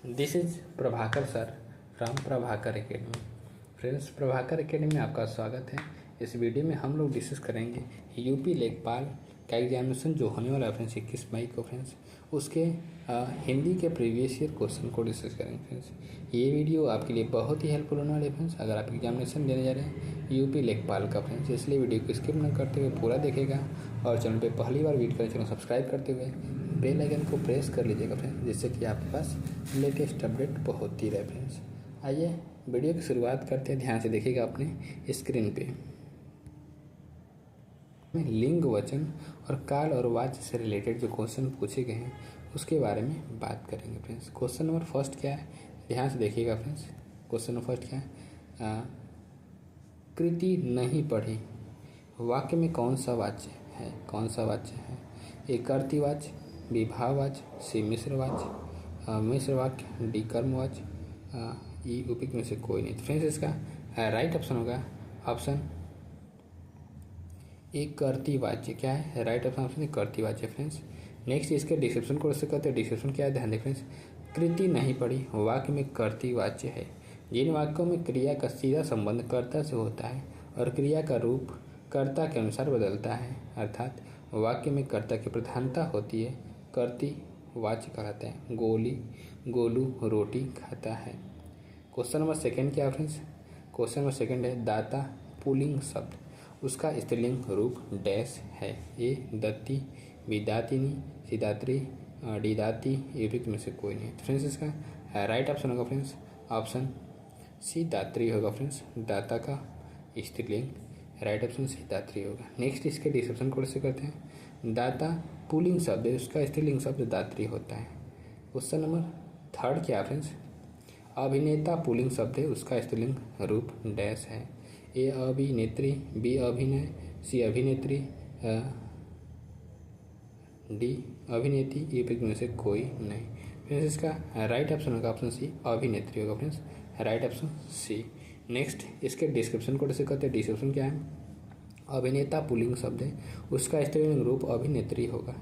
This is Prabhakar sir from Prabhakar academy. Friends, Prabhakar academy में आपका स्वागत है। इस वीडियो में हम लोग डिस्कस करेंगे यूपी लेखपाल का एग्जामिनेशन जो होने वाला है फ्रेंड्स 21 मई को। फ्रेंड्स उसके हिंदी के प्रीवियस ईयर क्वेश्चन को डिस्कस करेंगे। फ्रेंड्स ये वीडियो आपके लिए बहुत ही हेल्पफुल होने वाली है फ्रेंड्स, अगर आप एग्जामिनेशन देने जा रहे हैं यूपी लेखपाल का फ्रेंड्स। इसलिए वीडियो को स्किप न करते हुए पूरा देखेगा और चैनल पे पहली बार विजिट करें, चैनल सब्सक्राइब करते हुए बेल आइकन को प्रेस कर लीजिएगा फ्रेंड्स, जिससे कि आपके पास लेटेस्ट अपडेट पहुंचती रहे। फ्रेंड्स आइए वीडियो की शुरुआत करते हैं। ध्यान से देखिएगा अपने स्क्रीन पे। लिंग, वचन और काल और वाच्य से रिलेटेड जो क्वेश्चन पूछे गए हैं उसके बारे में बात करेंगे। फ्रेंड्स क्वेश्चन नंबर फर्स्ट क्या है, ध्यान से देखिएगा फ्रेंड्स। क्वेश्चन नंबर फर्स्ट क्या है, कृति नहीं पढ़ी वाक्य में कौन सा वाच्य है? कौन सा वाच्य है? ए कर्तृवाच्य, बी भाववाच्य, सी मिश्रवाच्य, मिश्र वाक्य, डी कर्मवाच्य, ई उपयुक्त में से कोई नहीं। फ्रेंड्स इसका राइट ऑप्शन होगा ऑप्शन एक कर्तृवाच्य। क्या है राइट ऑप्शन? है कर्तृवाच्य। फ्रेंड्स नेक्स्ट इसके डिस्क्रिप्शन को कैसे करते हैं, डिस्क्रिप्शन क्या है ध्यान दें फ्रेंड्स। कृति नहीं पढ़ी वाक्य में कर्तृवाच्य है जिन वाक्यों में क्रिया का सीधा संबंध कर्ता से होता है और क्रिया का रूप कर्ता के अनुसार बदलता है, अर्थात वाक्य में कर्ता की प्रधानता होती है, कर्तृवाच्य कहलाता है। गोली गोलू रोटी खाता है। क्वेश्चन नंबर सेकंड क्या फ्रेंड्स? क्वेश्चन नंबर सेकंड है दाता पुल्लिंग शब्द, उसका स्त्रीलिंग रूप डैश है? ए दत्ती, बी दातिनी, सी दात्री, डी दाती, उपयुक्त में से कोई नहीं। फ्रेंड्स इसका राइट ऑप्शन होगा फ्रेंड्स ऑप्शन सी दात्री होगा। फ्रेंड्स दाता का स्त्रीलिंग राइट ऑप्शन सी दात्री होगा। नेक्स्ट इसके डिस्क्रिप्शन को से करते हैं। दाता पुल्लिंग शब्द है, उसका स्त्रीलिंग शब्द दात्री होता है। क्वेश्चन नंबर थर्ड क्या फ्रेंड्स? अभिनेता पुल्लिंग शब्द है, उसका स्त्रीलिंग रूप डैश है? ए अभिनेत्री, बी अभिनय, सी अभिनेत्री, डी अभिनेत्री, उपयुक्त में से कोई नहीं। फ्रेंड्स इसका राइट ऑप्शन होगा ऑप्शन सी अभिनेत्री होगा। Friends right option C. Next इसके डिस्क्रिप्शन को कैसे करते हैं, डिस्क्रिप्शन क्या है? अभिनेता पुल्लिंग शब्द है, उसका स्त्रीलिंग रूप अभिनेत्री होगा।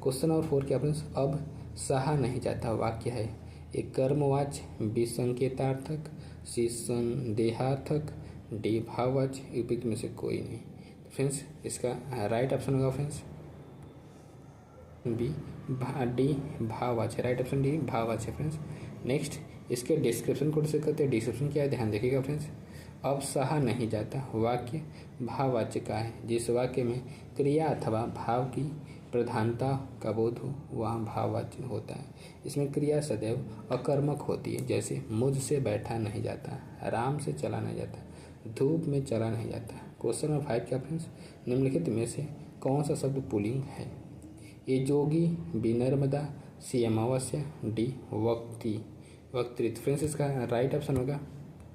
क्वेश्चन नंबर 4 क्या फ्रेंड्स? अब सहा नहीं जाता वाक्य है? एक कर्मवाच्य, बी संकेतार्थक, सी संदेहार्थक, डी भाववाच्य, उपयुक्त में से कोई नहीं। फ्रेंड्स इसका राइट ऑप्शन होगा फ्रेंड्स बी डी भाववाच्य, राइट ऑप्शन डी भाववाच्य। फ्रेंड्स नेक्स्ट इसके डिस्क्रिप्शन को से करते हैं, डिस्क्रिप्शन क्या है ध्यान देखिएगा फ्रेंड्स। अब सहा नहीं जाता वाक्य भाववाच्य का है? जिस वाक्य में क्रिया अथवा भाव की प्रधानता का बोध हो वहाँ भाववाच्य होता है। इसमें क्रिया सदैव अकर्मक होती है, जैसे मुझसे बैठा नहीं जाता, आराम से चला नहीं जाता, धूप में चला नहीं जाता। क्वेश्चन नंबर 5 क्या फ्रेंड्स? निम्नलिखित में से कौन सा शब्द पुल्लिंग है? ए जोगी, बी नर्मदा, सी अमावस्या, डी वक्तृत्व। फ्रेंड्स इसका राइट ऑप्शन होगा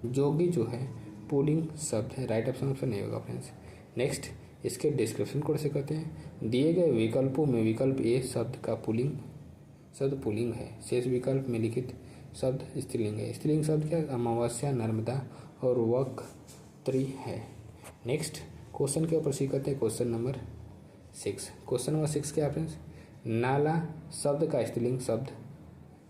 जोगी जो है पुल्लिंग शब्द है, राइट ऑप्शन नहीं होगा। फ्रेंड्स नेक्स्ट इसके डिस्क्रिप्शन को कैसे करते हैं? दिए गए विकल्पों में विकल्प ए शब्द का शब्द पुल्लिंग है, शेष विकल्प में लिखित शब्द स्त्रीलिंग है। स्त्रीलिंग शब्द क्या? अमावस्या, नर्मदा और वक्तृ है। नेक्स्ट क्वेश्चन के ऊपर सीख करते हैं क्वेश्चन नंबर 6। क्वेश्चन नंबर 6 क्या फ्रेंड्स? नाला शब्द का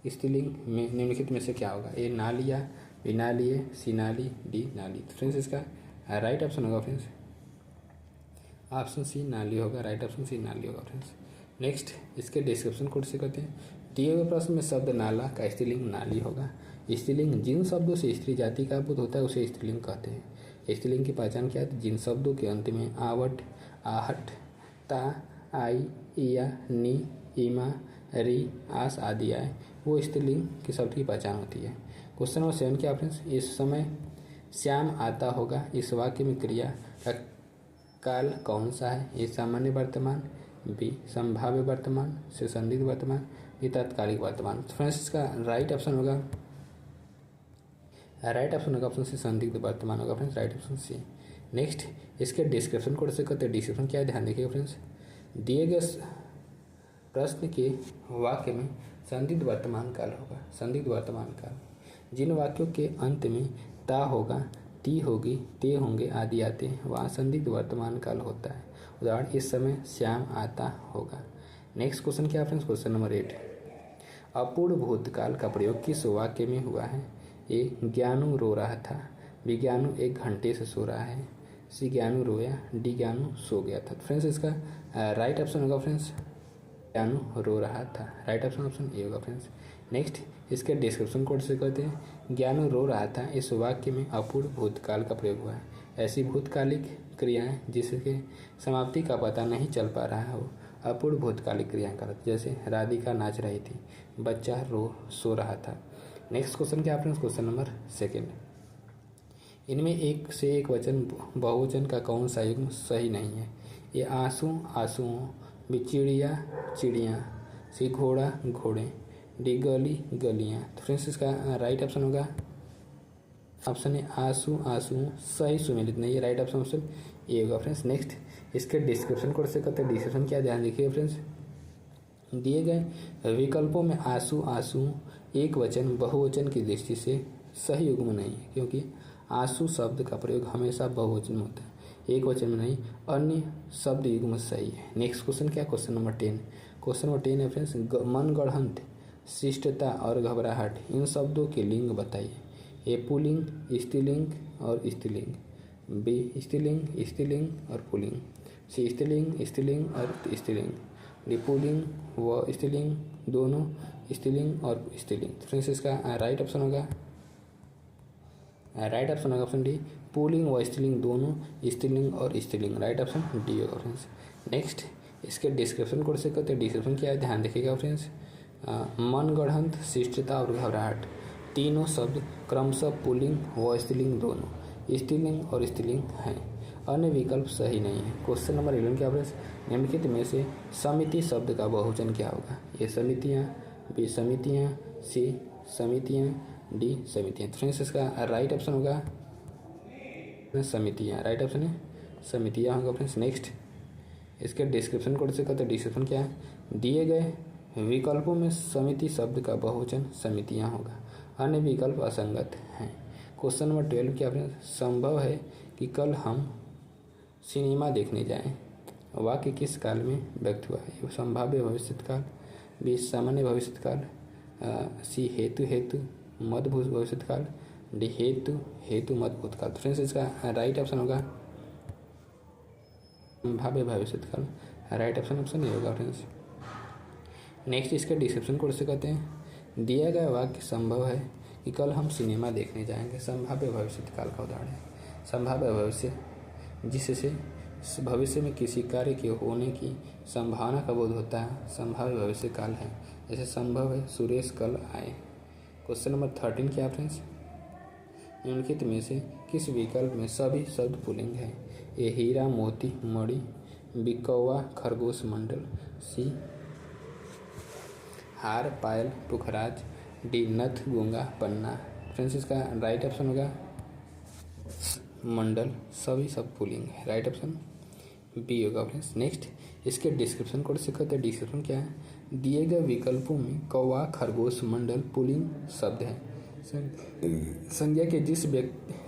स्त्रीलिंग में निम्नलिखित में से क्या होगा? ए नालिया, बी नालिए, सी नाली, डी नाली। फ्रेंड्स इसका राइट ऑप्शन होगा फ्रेंड्स ऑप्शन सी नाली होगा, राइट ऑप्शन सी नाली होगा। फ्रेंड्स नेक्स्ट इसके डिस्क्रिप्शन को से करते हैं। दिए हुए प्रश्न में शब्द नाला का स्त्रीलिंग नाली होगा। स्त्रीलिंग जिन शब्दों से स्त्री जाति का बोध होता है उसे स्त्रीलिंग कहते हैं। स्त्रीलिंग की पहचान क्या है? जिन शब्दों के अंत में आवट, आहट, ता, आई, इया, नी, इमा, री, आस आदि आए वो स्त्रीलिंग के शब्द की पहचान होती है। क्वेश्चन नंबर 7 क्या फ्रेंड्स? इस समय श्याम आता होगा, इस वाक्य में क्रिया का काल कौन सा है? ए सामान्य वर्तमान, बी संभाव्य वर्तमान, सी संदिग्ध वर्तमान, डी तात्कालिक वर्तमान। फ्रेंड्स इसका राइट ऑप्शन होगा ऑप्शन सी संदिग्ध वर्तमान होगा। Friends right option C. Next इसके डिस्क्रिप्शन को कैसे करते हैं, डिस्क्रिप्शन क्या है ध्यान देखिएगा फ्रेंड्स। दिए गए प्रश्न के वाक्य में संदिग्ध वर्तमान काल होगा। संदिग्ध वर्तमान काल जिन वाक्यों के अंत में ता होगा, ती होगी, ते होंगे आदि आते हैं वहाँ संदिग्ध वर्तमान काल होता है। उदाहरण इस समय श्याम आता होगा। नेक्स्ट क्वेश्चन क्या फ्रेंड्स? Question number 8। अपूर्ण भूतकाल का प्रयोग किस वाक्य में हुआ है? ए, ज्ञानू रो रहा था। बी, ज्ञानू 1 घंटे से सो रहा है। सी, ज्ञानू रोया। डी, ज्ञानू सो गया था। फ्रेंड्स इसका राइट ऑप्शन होगा फ्रेंड्स ज्ञानू रो रहा था। राइट ऑप्शन ए होगा फ्रेंड्स। नेक्स्ट इसके डिस्क्रिप्शन कोड से कहते हैं ज्ञानू रो रहा था इस वाक्य में अपूर्ण भूतकाल का प्रयोग हुआ है। ऐसी भूतकालिक क्रियाएं जिसके समाप्ति का पता नहीं चल पा रहा हो अपूर्ण भूतकालिक क्रियाएं करते, जैसे राधिका नाच रही थी, बच्चा सो रहा था। नेक्स्ट क्वेश्चन क्या फ्रेंड्स? Question number 2। इनमें एक से एक वचन बहुवचन का कौन सा युग्म सही नहीं है? ये आंसू आंसुओं, बी चिड़िया चिड़ियाँ, सी घोड़ा घोड़े, डी गली गलियाँ। तो फ्रेंड्स इसका राइट ऑप्शन होगा ऑप्शन ए आंसू आंसुओं, सही सुमेलित नहीं है। राइट ऑप्शन ए होगा फ्रेंड्स। नेक्स्ट इसके डिस्क्रिप्शन कोड से कहते हैं डिस्क्रिप्शन क्या, ध्यान देखिए फ्रेंड्स। दिए गए विकल्पों में आंसू आंसू एक वचन बहुवचन की दृष्टि से सही युग्म नहीं है, क्योंकि आंसू शब्द का प्रयोग हमेशा बहुवचन में होता है, एक वचन में नहीं। अन्य शब्द युग्म सही है। नेक्स्ट क्वेश्चन क्या? Question number 10। क्वेश्चन नंबर 10 है फ्रेंड्स, मनगढ़ंत, शिष्टता और घबराहट इन शब्दों के लिंग बताइए। ए, पुल्लिंग, स्त्रीलिंग और स्त्रीलिंग, बी स्त्रीलिंग स्त्रीलिंग और पुल्लिंग, सी स्त्रीलिंग स्त्रीलिंग और स्त्रीलिंग, डी पुल्लिंग व स्त्रीलिंग दोनों, स्त्रीलिंग और स्त्रीलिंग। फ्रेंड्स इसका राइट ऑप्शन होगा ऑप्शन डी, पुल्लिंग व स्त्रीलिंग दोनों, स्त्रीलिंग और स्त्रीलिंग। राइट ऑप्शन डी होगा फ्रेंड्स। नेक्स्ट इसके डिस्क्रिप्शन कोड से कहते हैं डिस्क्रिप्शन क्या है, ध्यान देखिएगा फ्रेंड्स। मनगढ़ंत, शिष्टता और घबराहट तीनों शब्द क्रमशः पुल्लिंग व स्त्रीलिंग दोनों, स्त्रीलिंग और स्त्रीलिंग हैं। अन्य विकल्प सही नहीं है। क्वेश्चन नंबर 11 क्या फ्रेंड्स, निम्नलिखित में से समिति शब्द का बहुवचन क्या होगा? ए, समितियाँ, बी समितियाँ, सी समितियाँ, डी समितियाँ। फ्रेंड्स इसका राइट ऑप्शन होगा समितियाँ। राइट ऑप्शन है समितियाँ होगा फ्रेंड्स। नेक्स्ट इसके डिस्क्रिप्शन कोड से कहते हैं डिस्क्रिप्शन क्या है, दिए गए विकल्पों में समिति शब्द का बहुवचन समितियाँ होगा, अन्य विकल्प असंगत हैं। क्वेश्चन नंबर 12 क्या फ्रेंड्स, संभव है कि कल हम सिनेमा देखने जाएं, वाक्य किस काल में व्यक्त हुआ है? संभाव्य भविष्यकाल, बी सामान्य भविष्यकाल, सी हेतु हेतु मध्य भविष्यकाल, डी हेतु हेतु मध्य भूतकाल। फ्रेंड्स इसका राइट ऑप्शन होगा संभाव्य भविष्यकाल। राइट ऑप्शन ये होगा फ्रेंड्स। नेक्स्ट इसके डिस्क्रिप्शन कोड से कहते हैं दिया गया वाक्य संभव है कि कल हम सिनेमा देखने जाएंगे, संभाव्य भविष्यकाल का उदाहरण है। संभाव्य भविष्य जिससे भविष्य में किसी कार्य के होने की संभावना का बोध होता है, संभाव्य भविष्य काल है। जैसे संभव है सुरेश कल आए। क्वेश्चन नंबर 13 क्या फ्रेंड्स, निम्नलिखित में से किस विकल्प में सभी शब्द पुल्लिंग है? ए, हीरा मोती मणि, बी कौवा खरगोश मंडल, सी हार पायल पुखराज, डी नथ गूंगा पन्ना। फ्रेंड्स इसका राइट ऑप्शन होगा मंडल, सभी सब पुल्लिंग है। राइट ऑप्शन बी होगा फ्रेंड्स। नेक्स्ट इसके डिस्क्रिप्शन कोड से कहते हैं डिस्क्रिप्शन क्या है, दिए गए विकल्पों में कौवा खरगोश मंडल पुल्लिंग शब्द है। संज्ञा के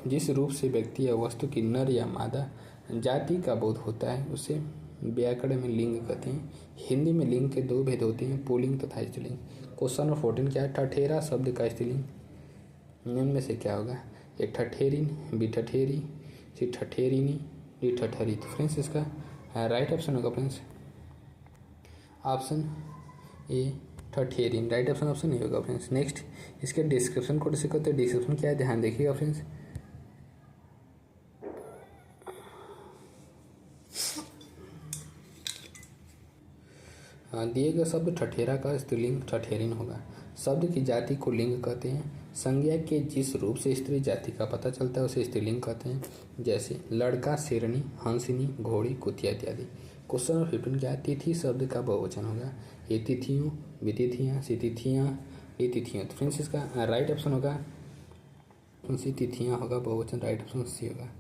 जिस रूप से व्यक्ति या वस्तु की नर या मादा जाति का बोध होता है उसे व्याकरण में लिंग कहते हैं। हिंदी में लिंग के 2 भेद होते हैं, पुल्लिंग तथा स्त्रीलिंग। क्वेश्चन नंबर 14 क्या है, ठठेरा शब्द का स्त्रीलिंग निम्न में से क्या होगा? ए, ठठेरिन, बी ठठेरी, सी ठठेरिनी, डी ठठरी। तो फ्रेंड्स इसका राइट ऑप्शन होगा फ्रेंड्स ऑप्शन ए ठठेरिन। राइट ऑप्शन ए होगा फ्रेंड्स। नेक्स्ट इसके डिस्क्रिप्शन कोड से कहते हैं डिस्क्रिप्शन क्या है, ध्यान देखिएगा फ्रेंड्स। दिए गए शब्द ठठेरा का स्त्रीलिंग ठठेरिन होगा। शब्द की जाति को लिंग कहते हैं। संज्ञा के जिस रूप से स्त्री जाति का पता चलता है उसे स्त्रीलिंग कहते हैं, जैसे लड़का शेरनी, हंसिनी, घोड़ी, कुतिया इत्यादि। क्वेश्चन नंबर 15 क्या है, तिथि शब्द का बहुवचन होगा। ये तिथियों, वितिथियाँ, सी तिथियाँ, ये तिथियाँ। तो फ्रेंड्स इसका राइट ऑप्शन होगा सी तिथियाँ होगा बहुवचन। राइट ऑप्शन सी होगा।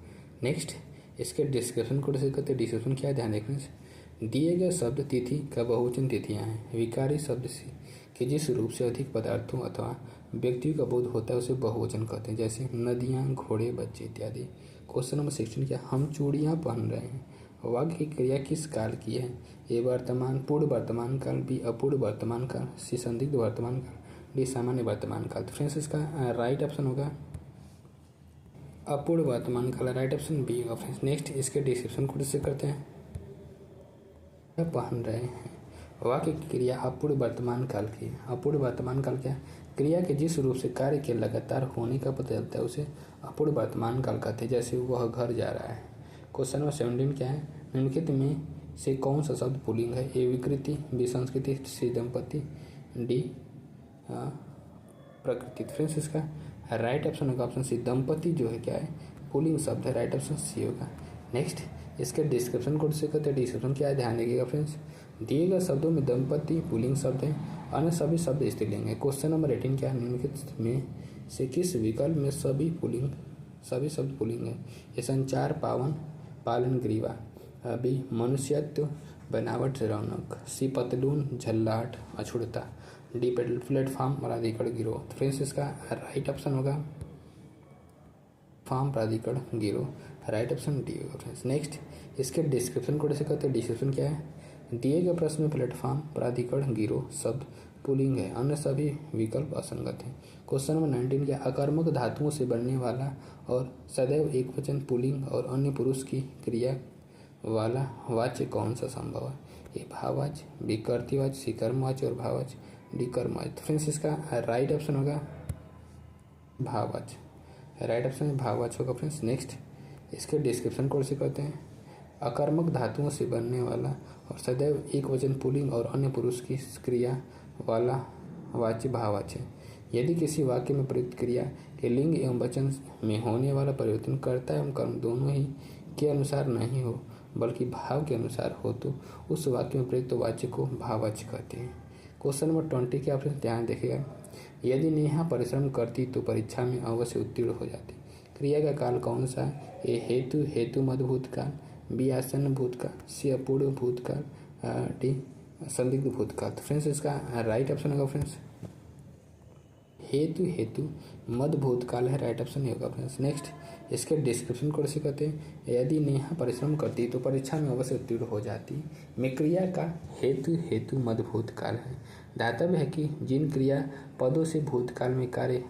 नेक्स्ट इसके डिस्क्रिप्शन कोड से कहते हैं डिस्क्रिप्शन क्या है, ध्यान देखने से दिए गए शब्द तिथि का बहुवचन तिथियाँ हैं। विकारी शब्द से कि जिस रूप से अधिक पदार्थों अथवा व्यक्तियों का बोध होता है उसे बहुवचन कहते हैं, जैसे नदियाँ, घोड़े, बच्चे इत्यादि। क्वेश्चन नंबर 16 क्या, हम चूड़ियाँ पहन रहे हैं, वाक्य की क्रिया किस काल की है? ए वर्तमान पूर्ण वर्तमान काल, बी अपूर्ण वर्तमान काल, सी संदिग्ध वर्तमान काल, डी सामान्य वर्तमान काल। तो फ्रेंड्स इसका राइट ऑप्शन होगा अपूर्ण वर्तमान काल, राइट ऑप्शन बी होगा फ्रेंड्स। नेक्स्ट इसके डिस्क्रिप्शन को डिस्कस करते हैं। क्या पहन रहे हैं? वाक्य की क्रिया अपूर्ण वर्तमान काल की। अपूर्ण वर्तमान काल क्या? क्रिया के जिस रूप से कार्य के लगातार होने का पता चलता है उसे अपूर्ण वर्तमान काल कहते हैं। जैसे वह घर जा रहा है। क्वेश्चन नंबर 17 क्या है? निम्नलिखित में से कौन सा शब्द पुल्लिंग है? ए विकृति, बी संस्कृति, सी दंपति, डी प्रकृति। फ्रेंड्स इसका राइट ऑप्शन होगा ऑप्शन सी दंपति जो है क्या है पुल्लिंग शब्द है, राइट ऑप्शन सी होगा। नेक्स्ट इसके डिस्क्रिप्शन को से कहते हैं। डिस्क्रिप्शन क्या है ध्यान रखिएगा फ्रेंड्स। दिए गए शब्दों में दंपति पुल्लिंग शब्द है, अन्य सभी शब्द स्त्रीलिंग है। क्वेश्चन नंबर 18 क्या है? निम्नलिखित में से किस विकल्प में सभी शब्द पुल्लिंग है? ये संचार, पावन, पालन, ग्रीवा, बी मनुष्यत्व, बनावट, रौनक, सी पतलून, झल्लाहट, अछूड़ता, डी प्लेटफॉर्म, प्राधिकरण, गिरोह। फ्रेंड्स इसका राइट ऑप्शन होगा फॉर्म, प्राधिकरण, गिरोह, राइट ऑप्शन डी होगा फ्रेंड्स। नेक्स्ट इसके डिस्क्रिप्शन को कैसे कहते हैं? डिस्क्रिप्शन क्या है? दिए गए प्रश्न में प्लेटफॉर्म, प्राधिकरण, गिरोह शब्द पुल्लिंग है, अन्य सभी विकल्प असंगत हैं। क्वेश्चन नंबर 19 क्या? अकर्मक धातुओं से बनने वाला और सदैव एक वचन पुल्लिंग और अन्य पुरुष की क्रिया वाला वाच्य कौन सा संभव है? ए भाववाच्य, बी कर्तृवाच्य, सी कर्मवाच्य और भाववाच्य, डी कर्मवाच्य। तो फ्रेंड्स इसका राइट ऑप्शन होगा भाववाच्य, राइट ऑप्शन है भाववाच्य होगा फ्रेंड्स। नेक्स्ट इसके डिस्क्रिप्शन को ऐसे कहते हैं। अकर्मक धातुओं से बनने वाला और सदैव एक वचन पुल्लिंग और अन्य पुरुष की क्रिया वाला वाच्य भाववाच्य। यदि किसी वाक्य में प्रयुक्त क्रिया के लिंग एवं वचन में होने वाला परिवर्तन कर्ता एवं कर्म दोनों ही के अनुसार नहीं हो बल्कि भाव के अनुसार हो तो उस वाक्य में प्रयुक्त वाच्य को भाववाच्य कहते हैं। क्वेश्चन नंबर 20 के आप ध्यान देखिएगा। यदि नेहा परिश्रम करती तो परीक्षा में अवश्य उत्तीर्ण हो जाती। क्रिया का काल कौन सा? ए हेतु मध्य भूतकाल, बी आसन्न भूतकाल, सी अपूर्ण भूतकाल, डी संदिग्ध भूतकाल। तो फ्रेंड्स इसका राइट ऑप्शन होगा फ्रेंड्स हेतु मध्य भूतकाल है, राइट ऑप्शन नहीं होगा फ्रेंड्स। नेक्स्ट इसके डिस्क्रिप्शन को ऐसे कहते हैं। यदि नेहा परिश्रम करती तो परीक्षा में अवश्य उत्तीर्ण हो जाती में क्रिया का हेतु मध्य भूतकाल है। दातव्य है कि जिन क्रिया पदों से भूतकाल में कार्य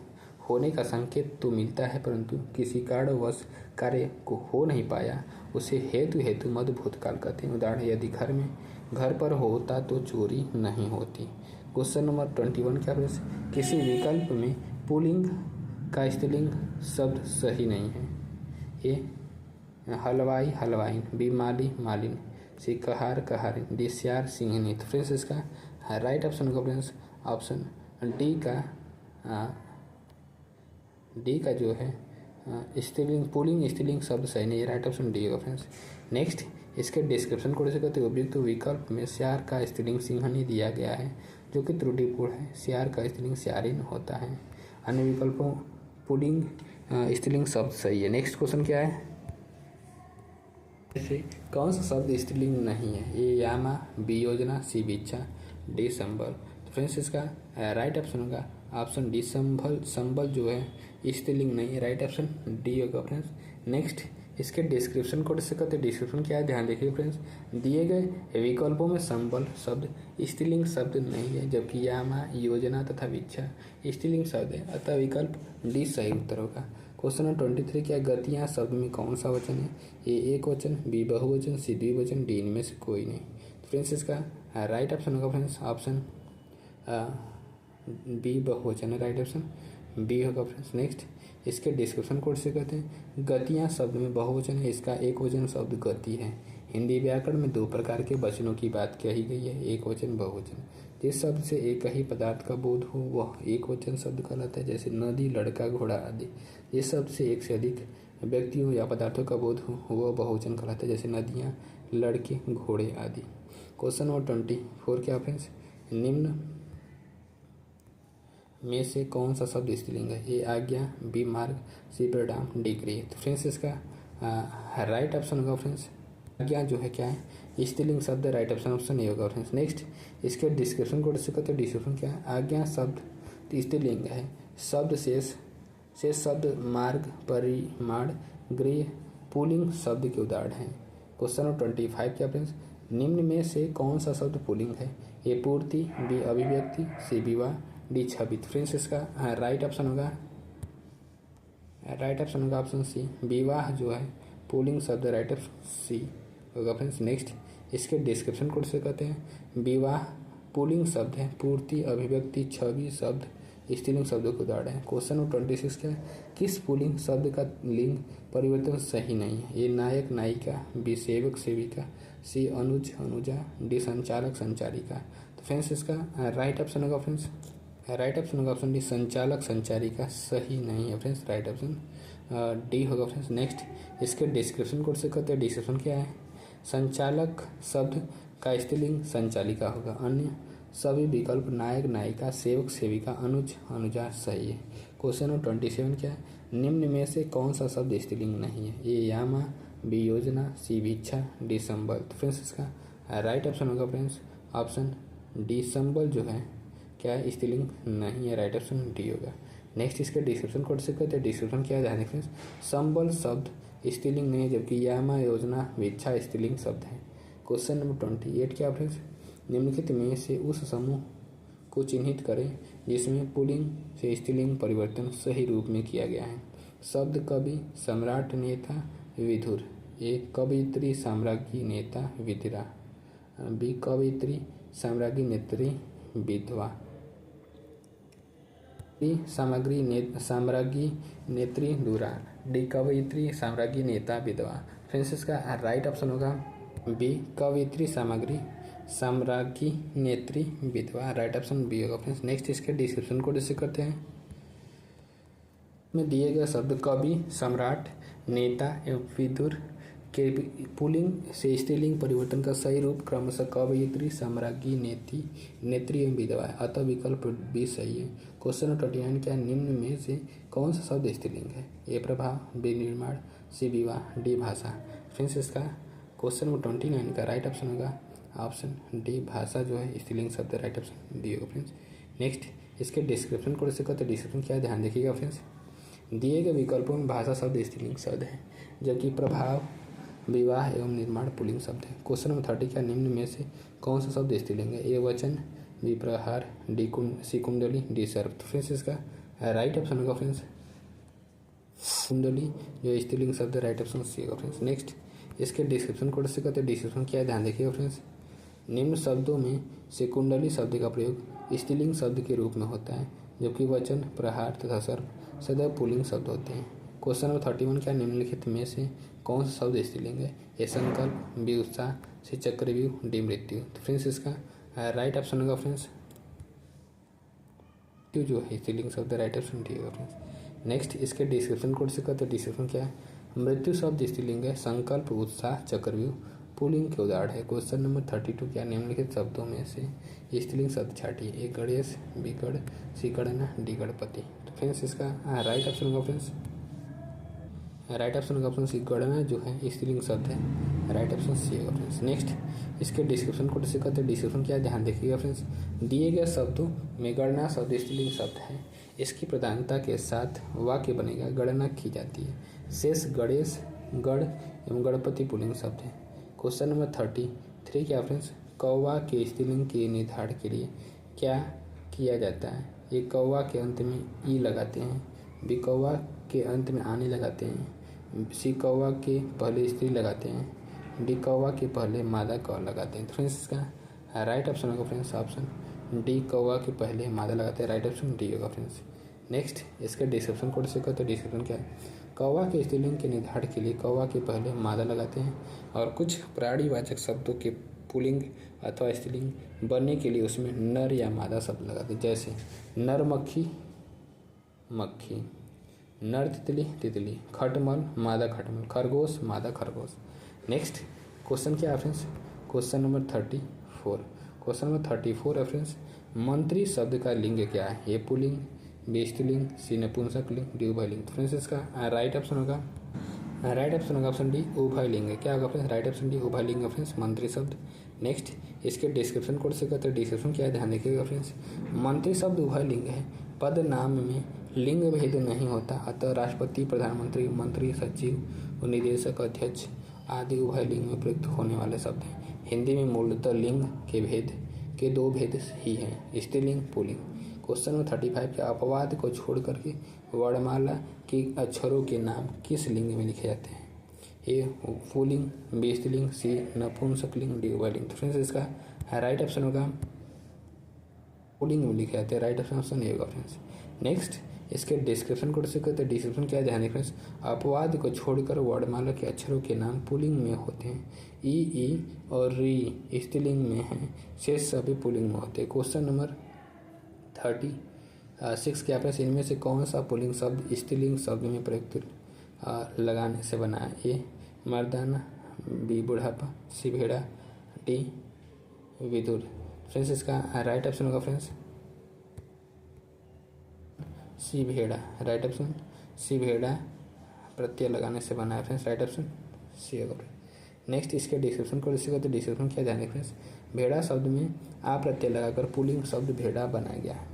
होने का संकेत तो मिलता है परंतु किसी कारणवश कार्य को हो नहीं पाया उसे हेतु मध्य भूतकाल कहते हैं। उदाहरण यदि घर पर होता तो चोरी नहीं होती। क्वेश्चन नंबर 21 क्या फ्रेंड्स? किसी विकल्प में पुल्लिंग का स्त्रीलिंग शब्द सही नहीं है। ए हलवाई हलवाइन, बी माली मालिन, सी कहार कहारिन, डी सियार सिंहनी। तो फ्रेंड्स इसका राइट ऑप्शन होगा फ्रेंड्स ऑप्शन डी का जो है स्त्रीलिंग पुल्लिंग स्त्रीलिंग शब्द सही नहीं है, राइट ऑप्शन डी होगा फ्रेंड्स। नेक्स्ट इसके डिस्क्रिप्शन को कैसे कहते हैं? उपयुक्त विकल्प में सियार का स्त्रीलिंग सिंहनी दिया गया है जो कि त्रुटिपूर्ण है। सियार का स्त्रीलिंग सियारिन होता है। अन्य विकल्पों पुल्लिंग स्त्रीलिंग शब्द सही है। नेक्स्ट क्वेश्चन क्या है? जैसे कौन सा शब्द स्त्रीलिंग नहीं है? ए यामा, बी योजना, सी भिक्षा, डी संबल। तो फ्रेंड्स इसका राइट ऑप्शन होगा ऑप्शन डी संबल जो है स्त्रीलिंग नहीं है, राइट ऑप्शन डी होगा फ्रेंड्स। नेक्स्ट इसके डिस्क्रिप्शन को डिस्कस करते हैं। डिस्क्रिप्शन क्या है ध्यान देखिए फ्रेंड्स। दिए गए विकल्पों में संबल शब्द स्त्रीलिंग शब्द नहीं है जबकि यामा, योजना तथा भिक्षा स्त्रीलिंग शब्द है, अतः विकल्प डी सही उत्तर होगा। क्वेश्चन नंबर 23 क्या? गतियाँ शब्द में कौन सा वचन है? ए एक वचन, बी बहुवचन, सी द्विवचन, डी इनमें से कोई नहीं। फ्रेंड्स इसका राइट ऑप्शन होगा फ्रेंड्स ऑप्शन बी बहुवचन है, राइट ऑप्शन बी होगा फ्रेंड्स। नेक्स्ट इसके डिस्क्रिप्शन कोड से कहते हैं। गतियाँ शब्द में बहुवचन है, इसका एक वचन शब्द गति है। हिंदी व्याकरण में दो प्रकार के वचनों की बात कही गई है, एक वचन बहुवचन। जिस शब्द से एक ही पदार्थ का बोध हो वह एक वचन शब्द कहलाता है, जैसे नदी, लड़का, घोड़ा आदि। जिस शब्द से एक से अधिक व्यक्तियों या पदार्थों का बोध हो वह बहुवचन कहलाता है, जैसे नदियाँ, लड़के, घोड़े आदि। क्वेश्चन नंबर 24 क्या फ्रेंड्स? निम्न में से कौन सा शब्द स्त्रीलिंग है? ए आज्ञा, बी मार्ग, सी परिणाम, डी गृह। तो फ्रेंड्स इसका राइट ऑप्शन होगा फ्रेंड्स आज्ञा जो है क्या है स्त्रीलिंग शब्द, राइट ऑप्शन नहीं होगा फ्रेंड्स। नेक्स्ट इसके डिस्क्रिप्शन को डिस्कस करते हैं। डिस्क्रिप्शन क्या है? आज्ञा शब्द स्त्रीलिंग है। शब्द शेष शब्द मार्ग, परिमाण, गृह पुल्लिंग शब्द के उदाहरण हैं। क्वेश्चन नंबर 25 क्या फ्रेंड्स, निम्न में से कौन सा शब्द पुल्लिंग है? ए पूर्ति, बी अभिव्यक्ति, सी विवाह, डी छवि। फ्रेंड्स इसका राइट ऑप्शन होगा ऑप्शन सी, विवाह जो है पुल्लिंग शब्द, राइट ऑप्शन सी होगा फ्रेंड्स। नेक्स्ट इसके डिस्क्रिप्शन कोड से कहते हैं, विवाह पुल्लिंग शब्द है, पूर्ति अभिव्यक्ति छवि शब्द स्त्रीलिंग शब्दों के उदाहरण है। क्वेश्चन नंबर 26 क्या है, किस पुल्लिंग शब्द का लिंग परिवर्तन सही नहीं है? ए नायक नायिका, बी सेवक सेविका, सी अनुज अनुजा, डी संचालक संचारिका। तो फ्रेंड्स इसका राइट ऑप्शन होगा ऑप्शन डी, संचालक संचारिका सही नहीं है फ्रेंड्स, राइट ऑप्शन डी होगा फ्रेंड्स। नेक्स्ट इसके डिस्क्रिप्शन कोड से कहते हैं, डिस्क्रिप्शन क्या है, संचालक शब्द का स्त्रीलिंग संचालिका होगा, अन्य सभी विकल्प नायक नायिका सेवक सेविका अनुज अनुजा सही है। क्वेश्चन नंबर 27 क्या है, निम्न में से कौन सा शब्द स्त्रीलिंग नहीं है? ए यामा, बी योजना, सी भिक्षा, डी संबल। तो फ्रेंड्स इसका राइट ऑप्शन होगा फ्रेंड्स ऑप्शन डी, संबल जो है क्या है स्त्रीलिंग नहीं है, राइट ऑप्शन डी होगा। नेक्स्ट इसके डिस्क्रिप्शन कोड से कहते हैं, डिस्क्रिप्शन क्या है ध्यान फ्रेंड्स, संबल शब्द स्त्रीलिंग नहीं है, जबकि यामा योजना भिक्षा स्त्रीलिंग शब्द है। क्वेश्चन नंबर 28 क्या फ्रेंड्स, निम्नलिखित में से उस समूह को चिन्हित करें जिसमें पुल्लिंग से स्त्रीलिंग परिवर्तन सही रूप में किया गया है। शब्द कवि, सम्राट, नेता, विधुर। ए कवियत्री, साम्राज्ञी, नेता, विधुरा। बी कवियत्री, साम्राज्ञी, नेत्री, विधवा। डी साम्राज्ञी, नेत्री, दूरा। डी कवियत्री, साम्राज्ञी, नेता, विधवा। फ्रेंड्स इसका राइट ऑप्शन होगा बी, कवियत्री, साम्राज्ञी, नेत्री, विधवा, राइट ऑप्शन बी होगा फ्रेंड्स। नेक्स्ट इसके डिस्क्रिप्शन को डिस्कस करते हैं, में दिए गए शब्द कवि, सम्राट, नेता एवं विदुर के पुल्लिंग से स्त्रीलिंग परिवर्तन का सही रूप क्रमशः कवयित्री, साम्राज्ञी, नेत्री एवं विधवा है, अतः विकल्प बी सही है। क्वेश्चन नंबर 29 क्या, निम्न में से कौन सा शब्द स्त्रीलिंग है? ए प्रभाव, बी निर्माण, सी विवाह, डी भाषा। फ्रेंड्स इसका क्वेश्चन नंबर 29 का राइट ऑप्शन होगा ऑप्शन डी, भाषा जो है स्त्रीलिंग शब्द, राइट ऑप्शन डी होगा फ्रेंड्स। नेक्स्ट इसके डिस्क्रिप्शन को से कहते हैं, डिस्क्रिप्शन क्या है ध्यान देखिएगा फ्रेंड्स, दिए गए विकल्पों में भाषा शब्द स्त्रीलिंग शब्द है, जबकि प्रभाव, विवाह एवं निर्माण पुल्लिंग शब्द है। क्वेश्चन नंबर 30 क्या, निम्न में से कौन सा शब्द स्त्रीलिंग है? ए वचन, बी प्रहार, सी कुंडली, डी सर्प। तो फ्रेंड्स इसका राइट ऑप्शन होगा फ्रेंड्स कुंडली जो स्त्रीलिंग शब्द, राइट ऑप्शन सी होगा फ्रेंड्स। नेक्स्ट इसके डिस्क्रिप्शन कोड से कहते हैं, डिस्क्रिप्शन क्या है ध्यान देखिएगा फ्रेंड्स, निम्न शब्दों में से कुंडली शब्द का प्रयोग स्त्रीलिंग शब्द के रूप में होता है, जबकि वचन, प्रहार तथा सर्प सदैव पुल्लिंग शब्द होते हैं। क्वेश्चन नंबर 31 क्या, निम्नलिखित में से कौन सा शब्द स्त्रीलिंग है? ए संकल्प, बी उत्साह, सी चक्रव्यूह, डी मृत्यु। तो फ्रेंड्स इसका राइट ऑप्शन होगा फ्रेंड्स जो है स्त्रीलिंग शब्द, राइट ऑप्शन डी होगा फ्रेंड्स। नेक्स्ट इसके डिस्क्रिप्शन कोड से कहते हैं, डिस्क्रिप्शन क्या है, मृत्यु शब्द स्त्रीलिंग है, संकल्प, उत्साह, चक्रव्यूह पुल्लिंग के उदाहरण है। क्वेश्चन नंबर 32 क्या, निम्नलिखित शब्दों में से स्त्रीलिंग शब्द छाटिए? ए गणेश, बी गढ़, सी गणना, डी गणपति। तो फ्रेंड्स इसका राइट ऑप्शन होगा फ्रेंड्स ऑप्शन सी, गणना जो है स्त्रीलिंग शब्द है, राइट ऑप्शन सी होगा फ्रेंड्स। नेक्स्ट इसके डिस्क्रिप्शन को डिस्कस करते हैं, डिस्क्रिप्शन क्या है ध्यान देखिएगा फ्रेंड्स, दिए गए शब्दों में गणना शब्द स्त्रीलिंग शब्द है, इसकी प्रधानता के साथ वाक्य बनेगा, गणना की जाती है। शेष, गणेश, गढ़ एवं गणपति पुल्लिंग शब्द है। क्वेश्चन नंबर 33 क्या फ्रेंड्स, कौवा के स्त्रीलिंग के निर्धारण के लिए क्या किया जाता है? ये कौवा के अंत में ई लगाते हैं, बी कौवा के अंत में आने लगाते हैं, सी कौवा के पहले स्त्री लगाते हैं, डी कौवा के पहले मादा कौ लगाते हैं। तो फ्रेंड्स इसका राइट ऑप्शन होगा फ्रेंड्स ऑप्शन डी, कौवा के पहले मादा लगाते हैं, राइट ऑप्शन डी होगा फ्रेंड्स। नेक्स्ट इसके डिस्क्रिप्शन कोड से कहते हैं, डिस्क्रिप्शन क्या है, कौवा के स्त्रीलिंग के निर्धारण के लिए कौवा के पहले मादा लगाते हैं और कुछ प्राणीवाचक शब्दों के पुल्लिंग अथवा स्त्रीलिंग बनने के लिए उसमें नर या मादा शब्द लगाते हैं, जैसे नर मक्खी, मक्खी, नर तितली, तितली, खटमल, मादा खटमल, खरगोश, मादा खरगोश। नेक्स्ट क्वेश्चन क्या है फ्रेंड्स, क्वेश्चन नंबर 34 है फ्रेंड्स, मंत्री शब्द का लिंग क्या है? ए पुल्लिंग, बी स्त्रीलिंग, सी नपुंसक लिंग, डी उभयलिंग। तो फ्रेंड्स इसका राइट ऑप्शन होगा ऑप्शन डी, उभयलिंग। क्या होगा फ्रेंड्स, राइट ऑप्शन डी उभयलिंग फ्रेंड्स मंत्री शब्द। नेक्स्ट इसके डिस्क्रिप्शन कोड से कहते हैं, डिस्क्रिप्शन क्या है ध्यान देखिएगा फ्रेंड्स, मंत्री शब्द उभयलिंग है, पद नाम में लिंग भेद नहीं होता, अतः राष्ट्रपति, प्रधानमंत्री, मंत्री, सचिव, निदेशक, अध्यक्ष आदि उभय लिंग में प्रयुक्त होने वाले शब्द हैं। हिंदी में मूलतः लिंग के दो भेद ही हैं, स्त्रीलिंग पुल्लिंग। क्वेश्चन नंबर 35 के अपवाद को छोड़ करके वर्णमाला के अक्षरों के नाम किस लिंग में लिखे जाते हैं? ए पुल्लिंग, बी स्त्रीलिंग, सी नपुंसकलिंग, डी उभयलिंग। तो फ्रेंड्स इसका राइट ऑप्शन होगा पुल्लिंग में लिखे जाते हैं। राइट ऑप्शन ये होगा फ्रेंड्स। नेक्स्ट इसके डिस्क्रिप्शन को डिस्कस करते हैं। डिस्क्रिप्शन क्या ध्यान रखें फ्रेंड्स, अपवाद को छोड़कर वर्णमाला के अक्षरों के नाम पुल्लिंग में होते हैं। ई और री स्त्रीलिंग में हैं, शेष सभी पुल्लिंग में होते हैं। क्वेश्चन नंबर 36 क्या है, इनमें से कौन सा पुल्लिंग शब्द स्त्रीलिंग शब्द में प्रयुक्त लगाने से बना है? ए मर्दाना, बी बुढ़ापा, सी भेड़ा, डी विदुर। फ्रेंड्स इसका राइट ऑप्शन होगा फ्रेंड्स सी भेड़ा। राइट ऑप्शन सी भेड़ा प्रत्यय लगाने से बना है फ्रेंड्स। राइट ऑप्शन सी होगा। नेक्स्ट इसके डिस्क्रिप्शन को डिस्कस करते हैं। डिस्क्रिप्शन क्या जाने फ्रेंड्स, भेड़ा शब्द में आ प्रत्यय लगाकर पुल्लिंग शब्द भेड़ा बनाया गया है।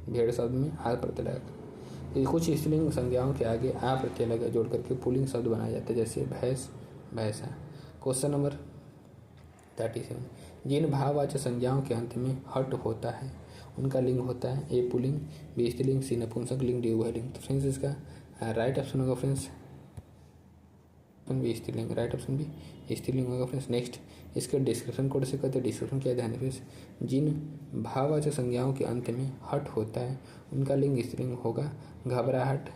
भेड़ शब्द में आ प्रत्यय लगाकर कुछ स्त्रीलिंग संज्ञाओं के आगे आ प्रत्यय लगा जोड़ करके पुल्लिंग शब्द बनाए जाते हैं, जैसे भैंस, भैंसा। क्वेश्चन नंबर 37 जिन भाववाचक संज्ञाओं के अंत में हट होता है उनका लिंग होता है? ए पुल्लिंग, बी स्त्रीलिंग, सी नपुंसकलिंग, डी उभयलिंग। तो फ्रेंड्स इसका राइट ऑप्शन होगा फ्रेंड्स बी स्त्रीलिंग। राइट ऑप्शन बी स्त्रीलिंग होगा फ्रेंड्स। नेक्स्ट इसके डिस्क्रिप्शन कोड से कहते हैं। डिस्क्रिप्शन क्या ध्यान फ्रेंड्स, जिन भाववाचक संज्ञाओं के अंत में हट होता है उनका लिंग स्त्रीलिंग होगा। घबराहट,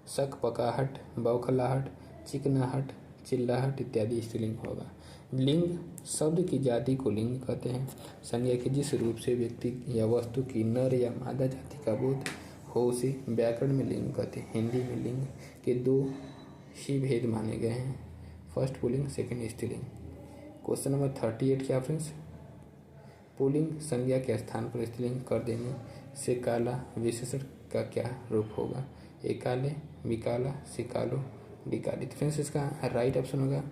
शक पकाहट, बौखलाहट, चिकनाहट, चिल्लाहट इत्यादि स्त्रीलिंग होगा। लिंग शब्द की जाति को लिंग कहते हैं। संज्ञा के जिस रूप से व्यक्ति या वस्तु की नर या मादा जाति का बोध हो उसे व्याकरण में लिंग कहते हैं। हिंदी में लिंग के दो ही भेद माने गए हैं, फर्स्ट पुल्लिंग, सेकंड स्त्रीलिंग। क्वेश्चन नंबर 38 क्या फ्रेंड्स, पुल्लिंग संज्ञा के स्थान पर स्त्रीलिंग कर देने से काला विशेषण का क्या रूप होगा? ए काले, बी काला, सी कालो, डी काली। तो फ्रेंड्स इसका राइट ऑप्शन होगा